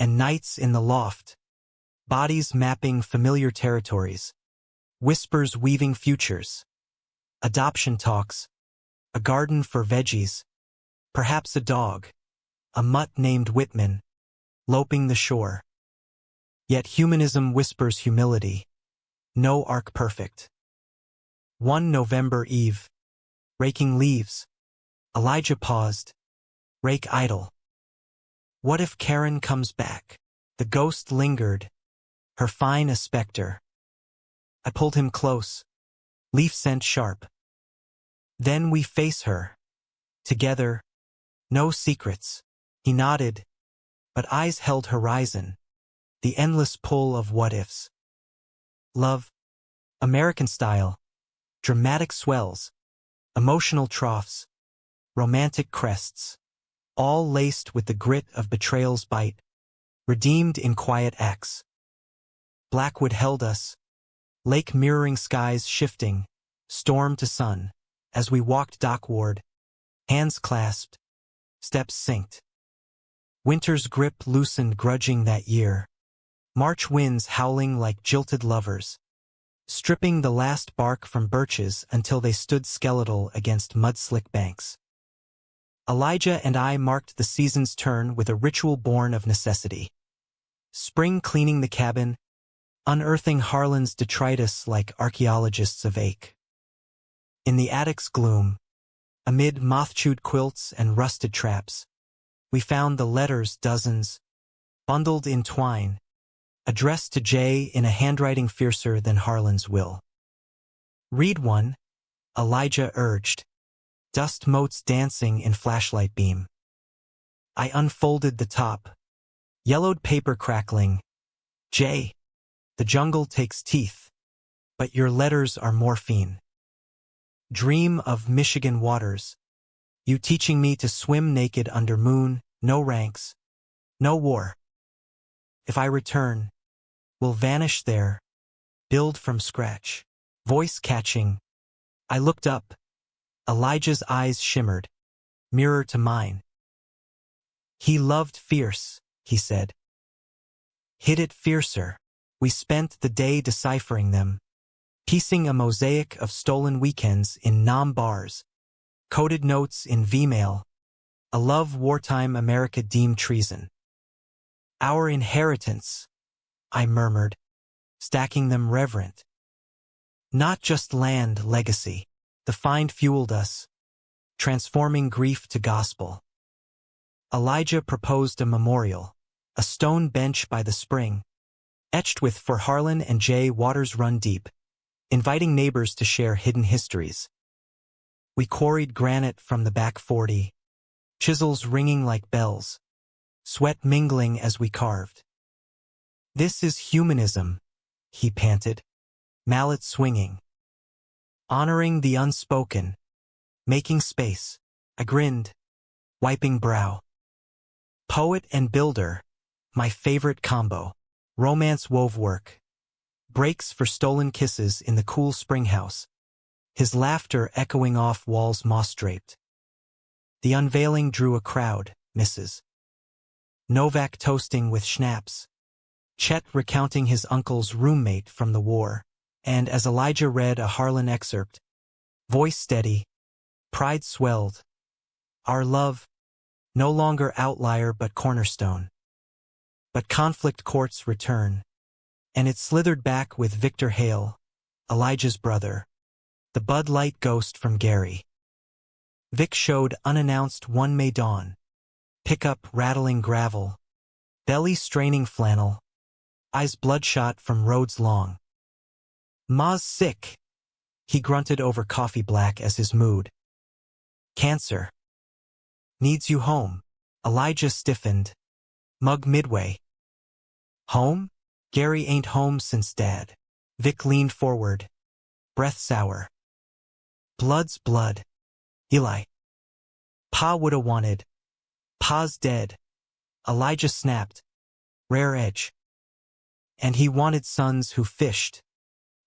And nights in the loft. Bodies mapping familiar territories. Whispers weaving futures. Adoption talks. A garden for veggies. Perhaps a dog. A mutt named Whitman. Loping the shore. Yet humanism whispers humility. No arc perfect. One November eve. Raking leaves. Elijah paused. Rake idle. What if Karen comes back? The ghost lingered. Her fine a specter. I pulled him close. Leaf scent sharp. Then we face her. Together. No secrets. He nodded. But eyes held horizon. The endless pull of what-ifs. Love. American style. Dramatic swells. Emotional troughs. Romantic crests. All laced with the grit of betrayal's bite. Redeemed in quiet acts. Blackwood held us. Lake mirroring skies shifting. Storm to sun. As we walked dockward. Hands clasped. Steps synced. Winter's grip loosened grudging that year. March winds howling like jilted lovers. Stripping the last bark from birches until they stood skeletal against mud-slick banks. Elijah and I marked the season's turn with a ritual born of necessity. Spring cleaning the cabin, unearthing Harlan's detritus like archaeologists of ache. In the attic's gloom, amid moth-chewed quilts and rusted traps, we found the letters dozens, bundled in twine, addressed to Jay in a handwriting fiercer than Harlan's will. Read one, Elijah urged, dust motes dancing in flashlight beam. I unfolded the top, yellowed paper crackling. Jay, the jungle takes teeth, but your letters are morphine. Dream of Michigan waters, you teaching me to swim naked under moon, no ranks, no war. If I return, will vanish there, build from scratch. Voice catching. I looked up. Elijah's eyes shimmered, mirror to mine. He loved fierce, he said. Hit it fiercer. We spent the day deciphering them, piecing a mosaic of stolen weekends in nom bars, coded notes in V-mail, a love wartime America deemed treason. Our inheritance, I murmured, stacking them reverent. Not just land legacy. The find fueled us, transforming grief to gospel. Elijah proposed a memorial, a stone bench by the spring, etched with "For Harlan and Jay waters run deep," inviting neighbors to share hidden histories. We quarried granite from the back 40, chisels ringing like bells, sweat mingling as we carved. This is humanism, he panted, mallet swinging. Honoring the unspoken, making space. I grinned, wiping brow. Poet and builder, my favorite combo. Romance wove work. Breaks for stolen kisses in the cool spring house. his laughter echoing off walls moss-draped. The unveiling drew a crowd, Mrs. Novak toasting with schnapps, Chet recounting his uncle's roommate from the war, and as Elijah read a Harlan excerpt, voice steady, pride swelled. Our love, no longer outlier but cornerstone. But conflict courts return, and it slithered back with Victor Hale, Elijah's brother, the Bud Light ghost from Gary. Vic showed unannounced one May dawn, pickup rattling gravel, belly straining flannel, eyes bloodshot from roads long. "Ma's sick," he grunted over coffee black as his mood. "Cancer. Needs you home." Elijah stiffened, mug midway. "Home? Gary ain't home since Dad." Vic leaned forward, breath sour. "Blood's blood. Eli. Pa woulda wanted. Pa's dead." Elijah snapped, rare edge. "And he wanted sons who fished,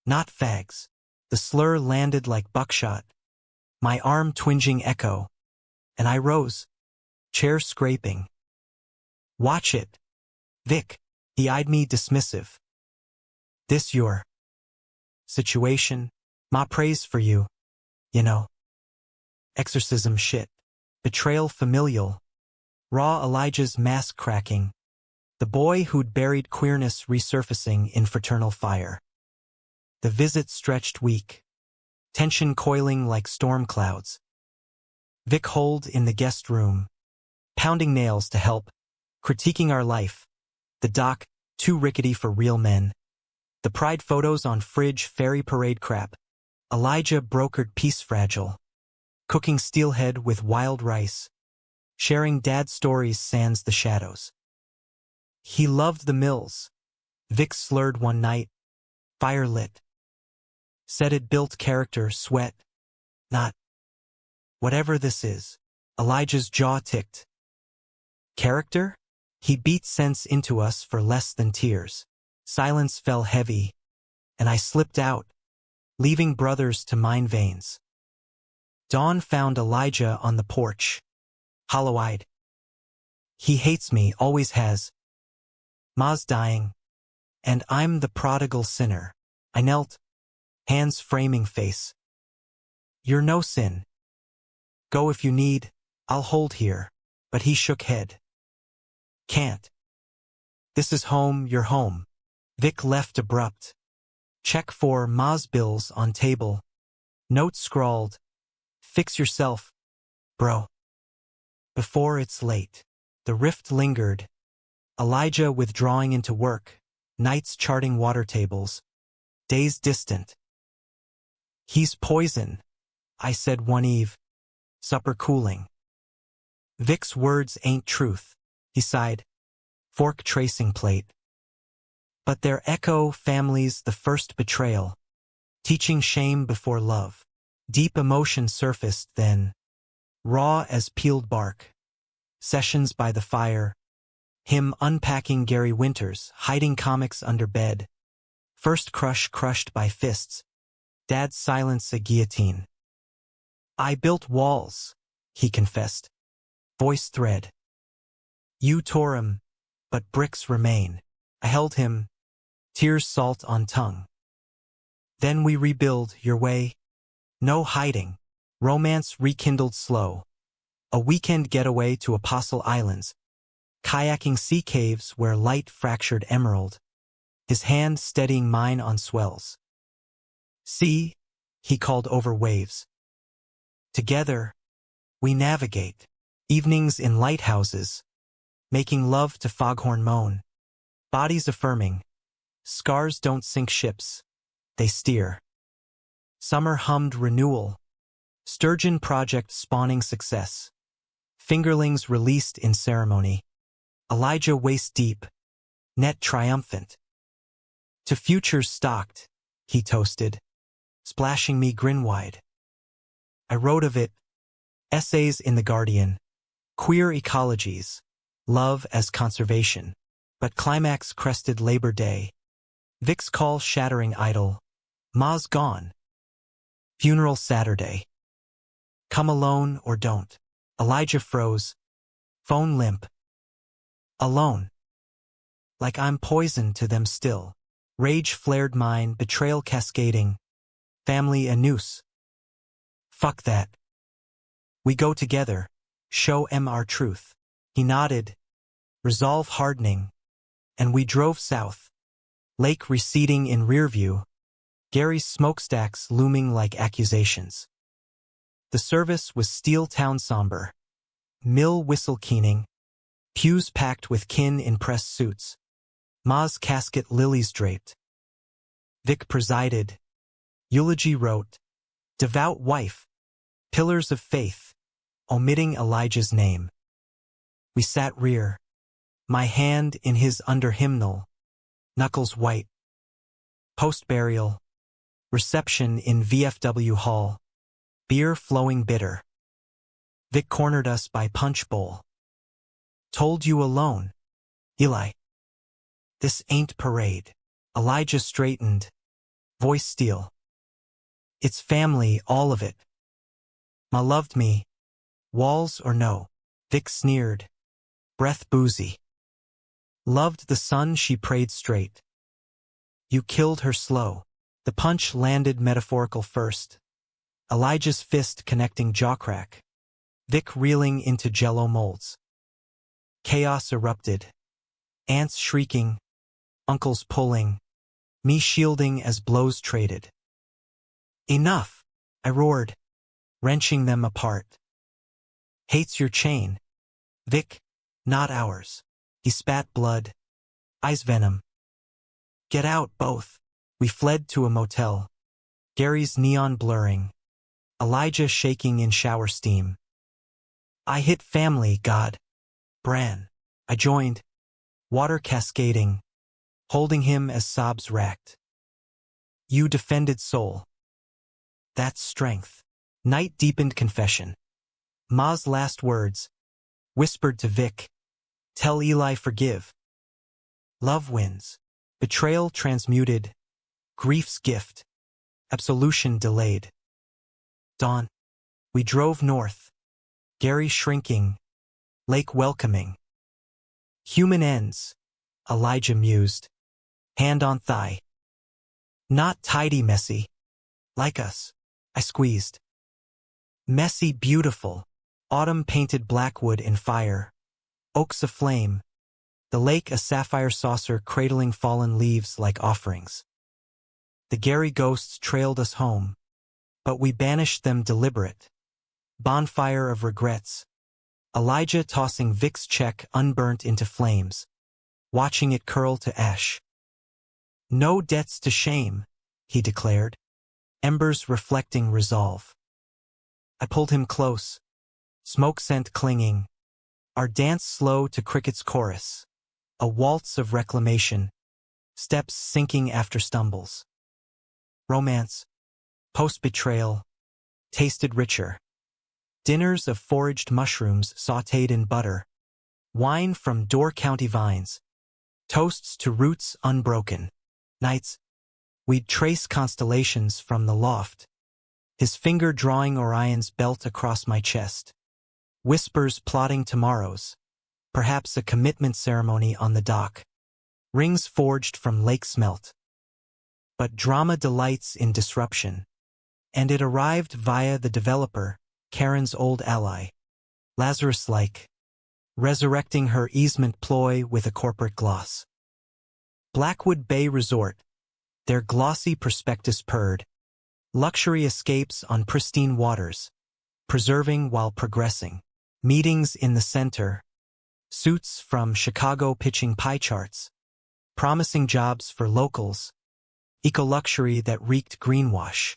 not fags." The slur landed like buckshot, my arm twinging echo, and I rose, chair scraping. "Watch it, Vic." He eyed me dismissive. "This your situation? Ma prays for you, you know." Exorcism shit. Betrayal familial. Raw Elijah's mask cracking. The boy who'd buried queerness resurfacing in fraternal fire. The visit stretched weak, tension coiling like storm clouds. Vic holed in the guest room, pounding nails to help, critiquing our life. The doc, too rickety for real men. The pride photos on fridge fairy parade crap. Elijah brokered peace fragile, cooking steelhead with wild rice, sharing dad stories sans the shadows. He loved the mills. Vic slurred one night, fire lit. Said it built character, sweat, not whatever this is. Elijah's jaw ticked. Character? He beat sense into us for less than tears. Silence fell heavy, and I slipped out, leaving brothers to mine veins. Dawn found Elijah on the porch, hollow-eyed. "He hates me, always has. Ma's dying, and I'm the prodigal sinner." I knelt, hands framing face. "You're no sin. Go if you need, I'll hold here." But he shook head. "Can't. This is home, your home." Vic left abrupt. Check for Ma's bills on table. Note scrawled, "Fix yourself, bro, before it's late." The rift lingered. Elijah withdrawing into work, nights charting water tables, days distant. "He's poison," I said one eve, supper cooling. "Vic's words ain't truth," he sighed, fork tracing plate. "But their echo families the first betrayal, teaching shame before love." Deep emotion surfaced then, raw as peeled bark. Sessions by the fire, him unpacking Gary Winters, hiding comics under bed. First crush crushed by fists, Dad's silence a guillotine. "I built walls," he confessed, voice thread. "You tore 'em, but bricks remain." I held him, tears salt on tongue. "Then we rebuild your way. No hiding." Romance rekindled slow. A weekend getaway to Apostle Islands, kayaking sea caves where light fractured emerald, his hand steadying mine on swells. "See," he called over waves. "Together, we navigate." Evenings in lighthouses, making love to foghorn moan. Bodies affirming, scars don't sink ships, they steer. Summer hummed renewal, sturgeon project spawning success. Fingerlings released in ceremony. Elijah waist deep, net triumphant. "To futures stocked," he toasted, splashing me grin-wide. I wrote of it, essays in The Guardian, queer ecologies, love as conservation. But climax crested Labor Day. Vic's call shattering idle. "Ma's gone." Funeral Saturday. Come alone or don't. Elijah froze. Phone limp. Alone. Like I'm poison to them still. Rage flared mine, betrayal cascading. Family a noose. Fuck that. We go together. Show 'em our truth. He nodded. Resolve hardening. And we drove south. Lake receding in rear view. Gary's smokestacks looming like accusations. The service was steel town somber. Mill whistle keening. Pews packed with kin in pressed suits. Ma's casket lilies draped. Vic presided. Eulogy wrote. Devout wife. Pillars of faith. Omitting Elijah's name. We sat rear. My hand in his under-hymnal. Knuckles white. Post-burial. Reception in VFW Hall. Beer flowing bitter. Vic cornered us by punch bowl. Told you alone. Eli. This ain't parade. Elijah straightened. Voice steel. It's family, all of it. Ma loved me. Walls or no. Vic sneered. Breath boozy. Loved the sun she prayed straight. You killed her slow. The punch landed metaphorical first. Elijah's fist connecting jaw crack. Vic reeling into jello molds. Chaos erupted. Aunts shrieking. Uncles pulling. Me shielding as blows traded. Enough! I roared, wrenching them apart. Hates your chain. Vic, not ours. He spat blood. Eyes venom. Get out, both. We fled to a motel. Gary's neon blurring. Elijah shaking in shower steam. I hit family, God. Bran. I joined. Water cascading. Holding him as sobs racked. You defended soul. That's strength. Night deepened confession. Ma's last words. Whispered to Vic. Tell Eli forgive. Love wins. Betrayal transmuted. Grief's gift. Absolution delayed. Dawn. We drove north. Gary shrinking. Lake welcoming. Human ends. Elijah mused. Hand on thigh. Not tidy messy. Like us. I squeezed. Messy beautiful. Autumn painted blackwood in fire. Oaks aflame. The lake a sapphire saucer cradling fallen leaves like offerings. The Gary ghosts trailed us home. But we banished them deliberate. Bonfire of regrets. Elijah tossing Vic's check unburnt into flames. Watching it curl to ash. No debts to shame, he declared. Embers reflecting resolve. I pulled him close. Smoke scent clinging. Our dance slow to cricket's chorus. A waltz of reclamation. Steps sinking after stumbles. Romance. Post-betrayal. Tasted richer. Dinners of foraged mushrooms sautéed in butter. Wine from Door County vines. Toasts to roots unbroken. Nights. We'd trace constellations from the loft. His finger drawing Orion's belt across my chest. Whispers plotting tomorrows. Perhaps a commitment ceremony on the dock. Rings forged from lake smelt. But drama delights in disruption. And it arrived via the developer, Karen's old ally. Lazarus-like. Resurrecting her easement ploy with a corporate gloss. Blackwood Bay Resort. Their glossy prospectus purred. Luxury escapes on pristine waters. Preserving while progressing. Meetings in the center. Suits from Chicago pitching pie charts. Promising jobs for locals. Eco-luxury that reeked greenwash.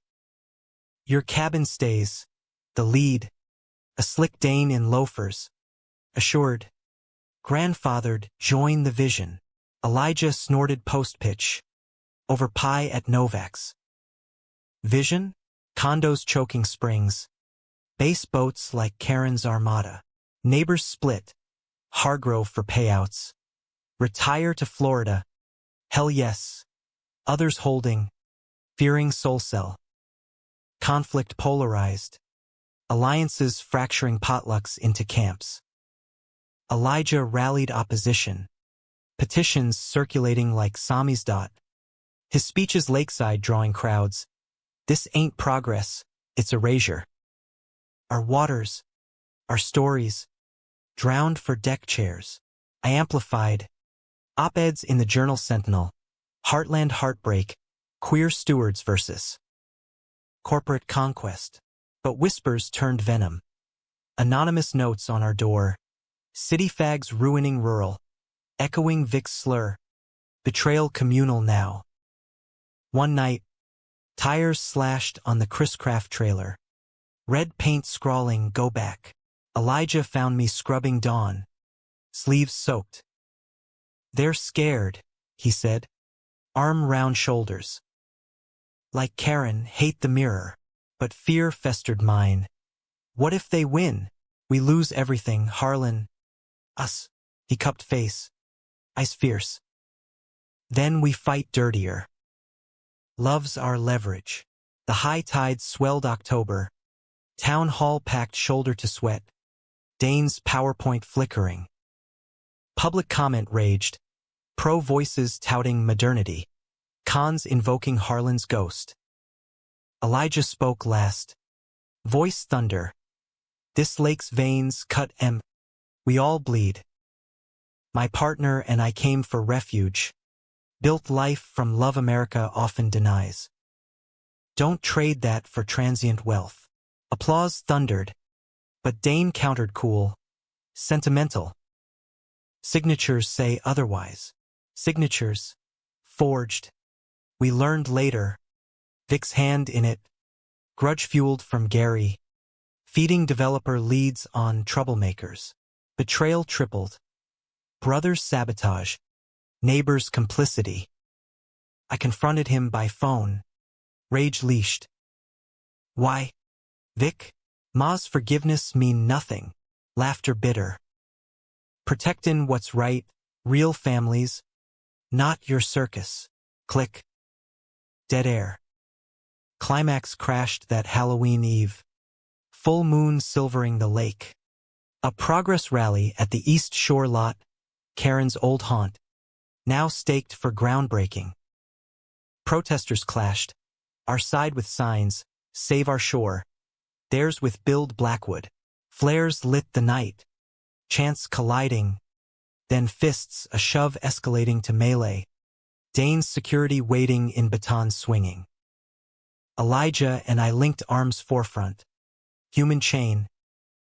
Your cabin stays. The lead. A slick Dane in loafers. Assured. Grandfathered, join the vision. Elijah snorted post-pitch. Over pie at Novak's. Vision? Condos choking springs. Base boats like Karen's Armada. Neighbors split. Hargrove for payouts. Retire to Florida. Hell yes. Others holding. Fearing soul cell. Conflict polarized. Alliances fracturing potlucks into camps. Elijah rallied opposition. Petitions circulating like samizdat. His speeches lakeside drawing crowds. This ain't progress, it's erasure. Our waters, our stories, drowned for deck chairs. I amplified. Op-eds in the Journal Sentinel. Heartland heartbreak. Queer stewards versus corporate conquest. But whispers turned venom. Anonymous notes on our door. City fags ruining rural. Echoing Vic's slur. Betrayal communal now. One night, tires slashed on the Chris Craft trailer. Red paint scrawling, go back. Elijah found me scrubbing Dawn. Sleeves soaked. They're scared, he said. Arm round shoulders. Like Karen, hate the mirror. But fear festered mine. What if they win? We lose everything, Harlan. Us. He cupped face. Ice fierce. Then we fight dirtier. Love's our leverage. The high tide swelled October. Town hall packed shoulder to sweat. Dane's PowerPoint flickering. Public comment raged. Pro voices touting modernity. Cons invoking Harlan's ghost. Elijah spoke last. Voice thunder. This lake's veins cut M. We all bleed. My partner and I came for refuge. Built life from love America often denies. Don't trade that for transient wealth. Applause thundered. But Dane countered cool. Sentimental. Signatures say otherwise. Signatures. Forged. We learned later. Vic's hand in it. Grudge-fueled from Gary. Feeding developer leads on troublemakers. Betrayal tripled. Brothers sabotage. Neighbors complicity. I confronted him by phone. Rage leashed. Why? Vic? Ma's forgiveness mean nothing. Laughter bitter. Protectin' what's right. Real families. Not your circus. Click. Dead air. Climax crashed that Halloween Eve. Full moon silvering the lake. A progress rally at the East Shore lot, Karen's old haunt, now staked for groundbreaking. Protesters clashed, our side with signs, save our shore, theirs with Build Blackwood. Flares lit the night, chants colliding, then fists a shove escalating to melee, Dane's security waiting in baton swinging. Elijah and I linked arms forefront, human chain,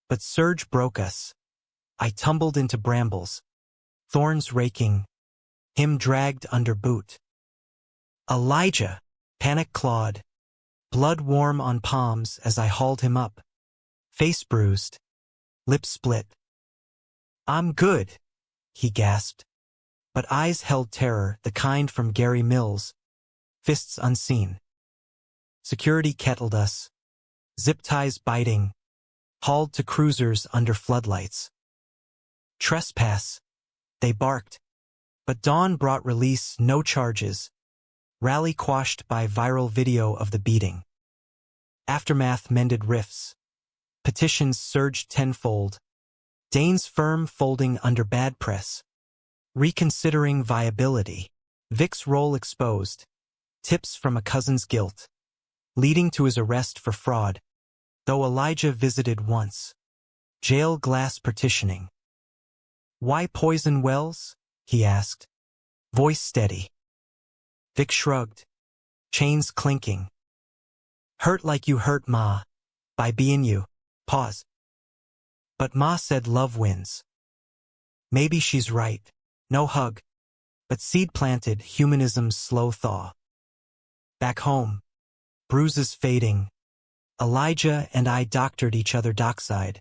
but surge broke us. I tumbled into brambles, thorns raking, him dragged under boot. Elijah, panic clawed, blood warm on palms as I hauled him up, face bruised, lips split. I'm good, he gasped, but eyes held terror, the kind from Gary Mills, fists unseen. Security kettled us, zip ties biting, hauled to cruisers under floodlights. Trespass, they barked, but dawn brought release, no charges. Rally quashed by viral video of the beating. Aftermath mended rifts. Petitions surged tenfold. Dane's firm folding under bad press. Reconsidering viability. Vic's role exposed. Tips from a cousin's guilt. Leading to his arrest for fraud. Though Elijah visited once. Jail glass partitioning. Why poison wells? He asked. Voice steady. Vic shrugged. Chains clinking. Hurt like you hurt Ma. By being you. Pause. But Ma said love wins. Maybe she's right. No hug. But seed planted, humanism's slow thaw. Back home. Bruises fading. Elijah and I doctored each other dockside.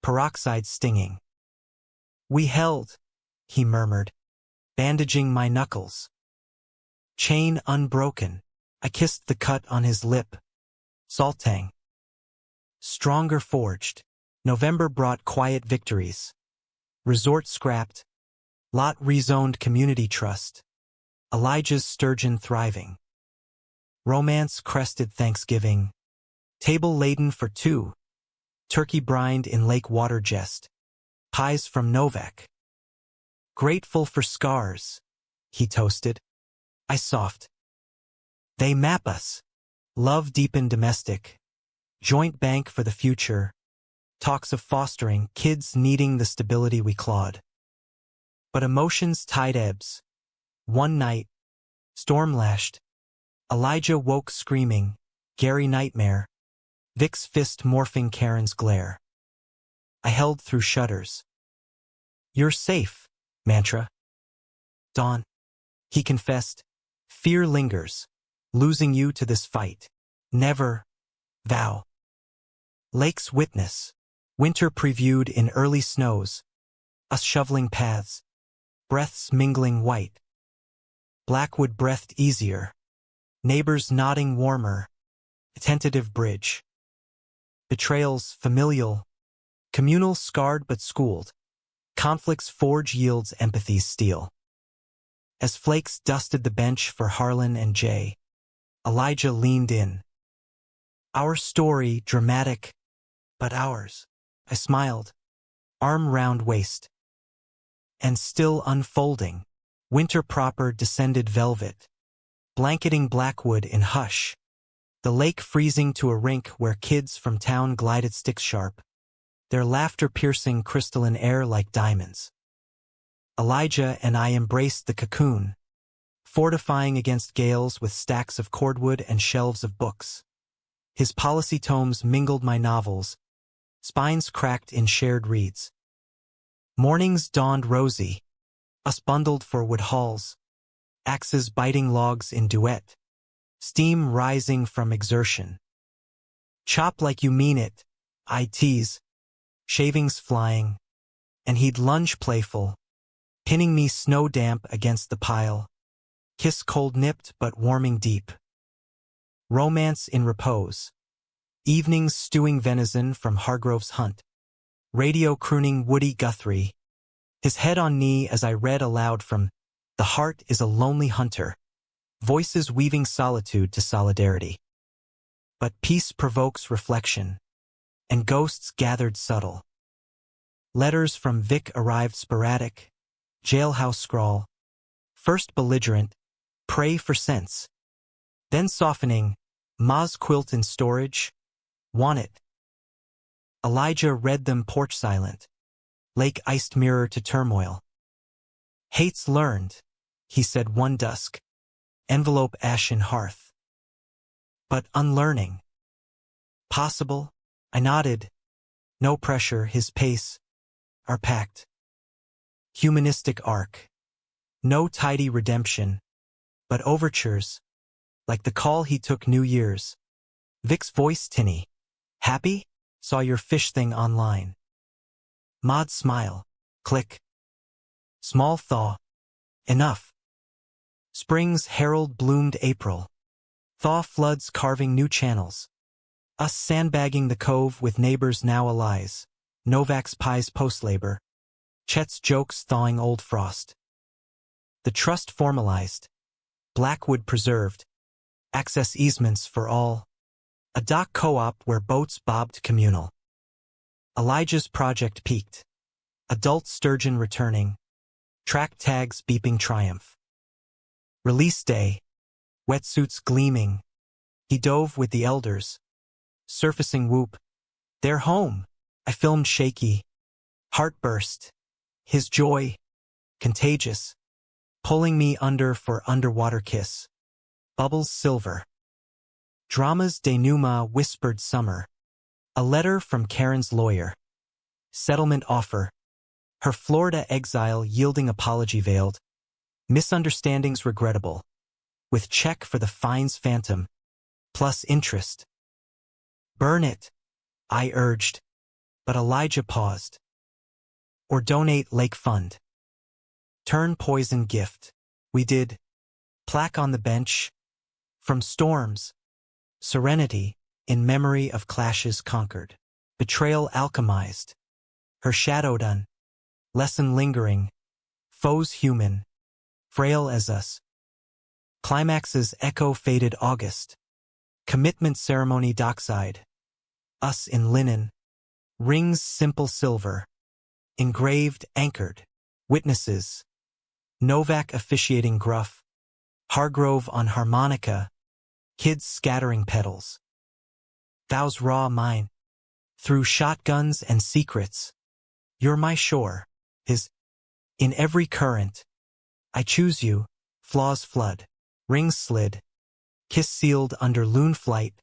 Peroxide stinging. We held, he murmured, bandaging my knuckles. Chain unbroken. I kissed the cut on his lip. Saltang. Stronger forged. November brought quiet victories. Resort scrapped. Lot rezoned community trust. Elijah's sturgeon thriving. Romance crested Thanksgiving. Table laden for two. Turkey brined in lake water jest. Pies from Novak. Grateful for scars, he toasted. I soft. They map us. Love deepened domestic. Joint bank for the future. Talks of fostering, kids needing the stability we clawed. But emotions tide ebbs. One night, storm-lashed. Elijah woke screaming, Gary nightmare. Vic's fist morphing Karen's glare. I held through shudders. You're safe, mantra. Dawn. He confessed. Fear lingers. Losing you to this fight. Never. Vow. Lake's witness. Winter previewed in early snows. Us shoveling paths. Breaths mingling white. Blackwood breathed easier. Neighbors nodding warmer. Tentative bridge. Betrayals familial. Communal scarred but schooled. Conflicts forge yields empathy's steel. As flakes dusted the bench for Harlan and Jay, Elijah leaned in. Our story, dramatic, but ours. I smiled, arm round waist. And still unfolding, winter proper descended velvet, blanketing Blackwood in hush, the lake freezing to a rink where kids from town glided sticks sharp, their laughter piercing crystalline air like diamonds. Elijah and I embraced the cocoon, fortifying against gales with stacks of cordwood and shelves of books. His policy tomes mingled my novels, spines cracked in shared reads. Mornings dawned rosy, us bundled for wood halls, axes biting logs in duet, steam rising from exertion. Chop like you mean it, I tease, shavings flying, and he'd lunge playful, pinning me snow-damp against the pile, kiss cold-nipped but warming deep. Romance in repose. Evenings stewing venison from Hargrove's hunt. Radio crooning Woody Guthrie. His head on knee as I read aloud from The Heart is a Lonely Hunter. Voices weaving solitude to solidarity. But peace provokes reflection, and ghosts gathered subtle. Letters from Vic arrived sporadic. Jailhouse scrawl. First belligerent, pray for sense. Then softening, Ma's quilt in storage. Want it. Elijah read them porch silent. Lake iced mirror to turmoil. Hates learned, he said one dusk. Envelope ashen hearth. But unlearning. Possible? I nodded. No pressure, his pace. Our pact. Humanistic arc. No tidy redemption. But overtures. Like the call he took New Year's. Vic's voice tinny. Happy? Saw your fish thing online. Maud's smile. Click. Small thaw. Enough. Spring's herald bloomed April. Thaw floods carving new channels. Us sandbagging the cove with neighbors now allies. Novak's pies post-labor. Chet's jokes thawing old frost. The trust formalized. Blackwood preserved. Access easements for all. A dock co-op where boats bobbed communal. Elijah's project peaked. Adult sturgeon returning. Track tags beeping triumph. Release day. Wetsuits gleaming. He dove with the elders. Surfacing whoop. They're home. I filmed shaky. Heart burst. His joy. Contagious. Pulling me under for underwater kiss. Bubbles silver. Dramas denouement whispered summer. A letter from Karen's lawyer. Settlement offer. Her Florida exile yielding apology veiled. Misunderstandings regrettable. With check for the fines phantom. Plus interest. Burn it, I urged. But Elijah paused. Or donate Lake Fund. Turn poison gift. We did. Plaque on the bench. From storms. Serenity, in memory of clashes conquered. Betrayal alchemized. Her shadow done. Lesson lingering. Foes human. Frail as us. Climaxes echo faded August. Commitment ceremony dockside. us in linen, rings simple silver, engraved, anchored, witnesses, Novak officiating gruff, Hargrove on harmonica, kids scattering petals. Thou's raw mine, through shotguns and secrets, you're my shore, is, in every current, I choose you, flaws flood, rings slid, kiss sealed under loon flight,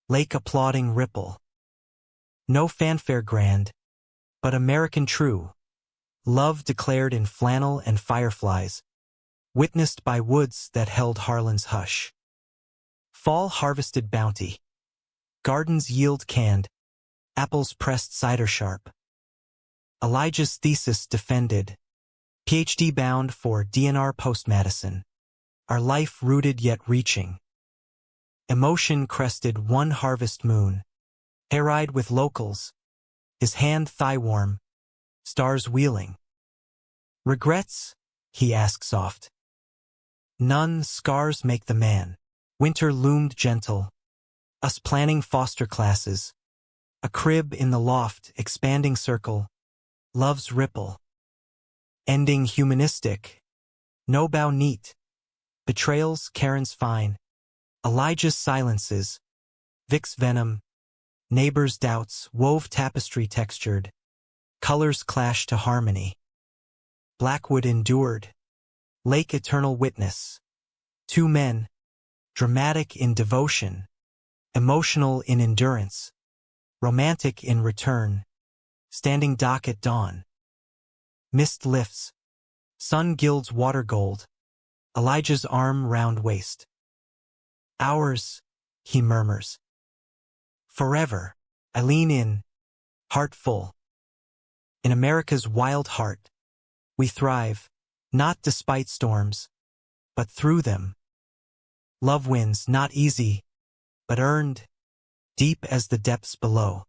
lake applauding ripple. No fanfare grand, but American true, love declared in flannel and fireflies, witnessed by woods that held Harlan's hush. Fall harvested bounty, gardens yield canned, apples pressed cider sharp. Elijah's thesis defended, PhD bound for DNR post-Madison, our life rooted yet reaching. Emotion crested one harvest moon, hair-eyed with locals, his hand thigh-warm, stars wheeling. Regrets? He asked soft. None, scars make the man. Winter loomed gentle, us planning foster classes, a crib in the loft, expanding circle, love's ripple. Ending humanistic, no bow neat, betrayals, Karen's fine, Elijah's silences, Vic's venom, neighbors' doubts, wove tapestry textured, colors clash to harmony. Blackwood endured, lake eternal witness, two men, dramatic in devotion, emotional in endurance, romantic in return, standing dock at dawn. Mist lifts, sun gilds water gold, Elijah's arm round waist. Ours, he murmurs. Forever, I lean in, heart full. In America's wild heart, we thrive, not despite storms, but through them. Love wins, not easy, but earned, deep as the depths below.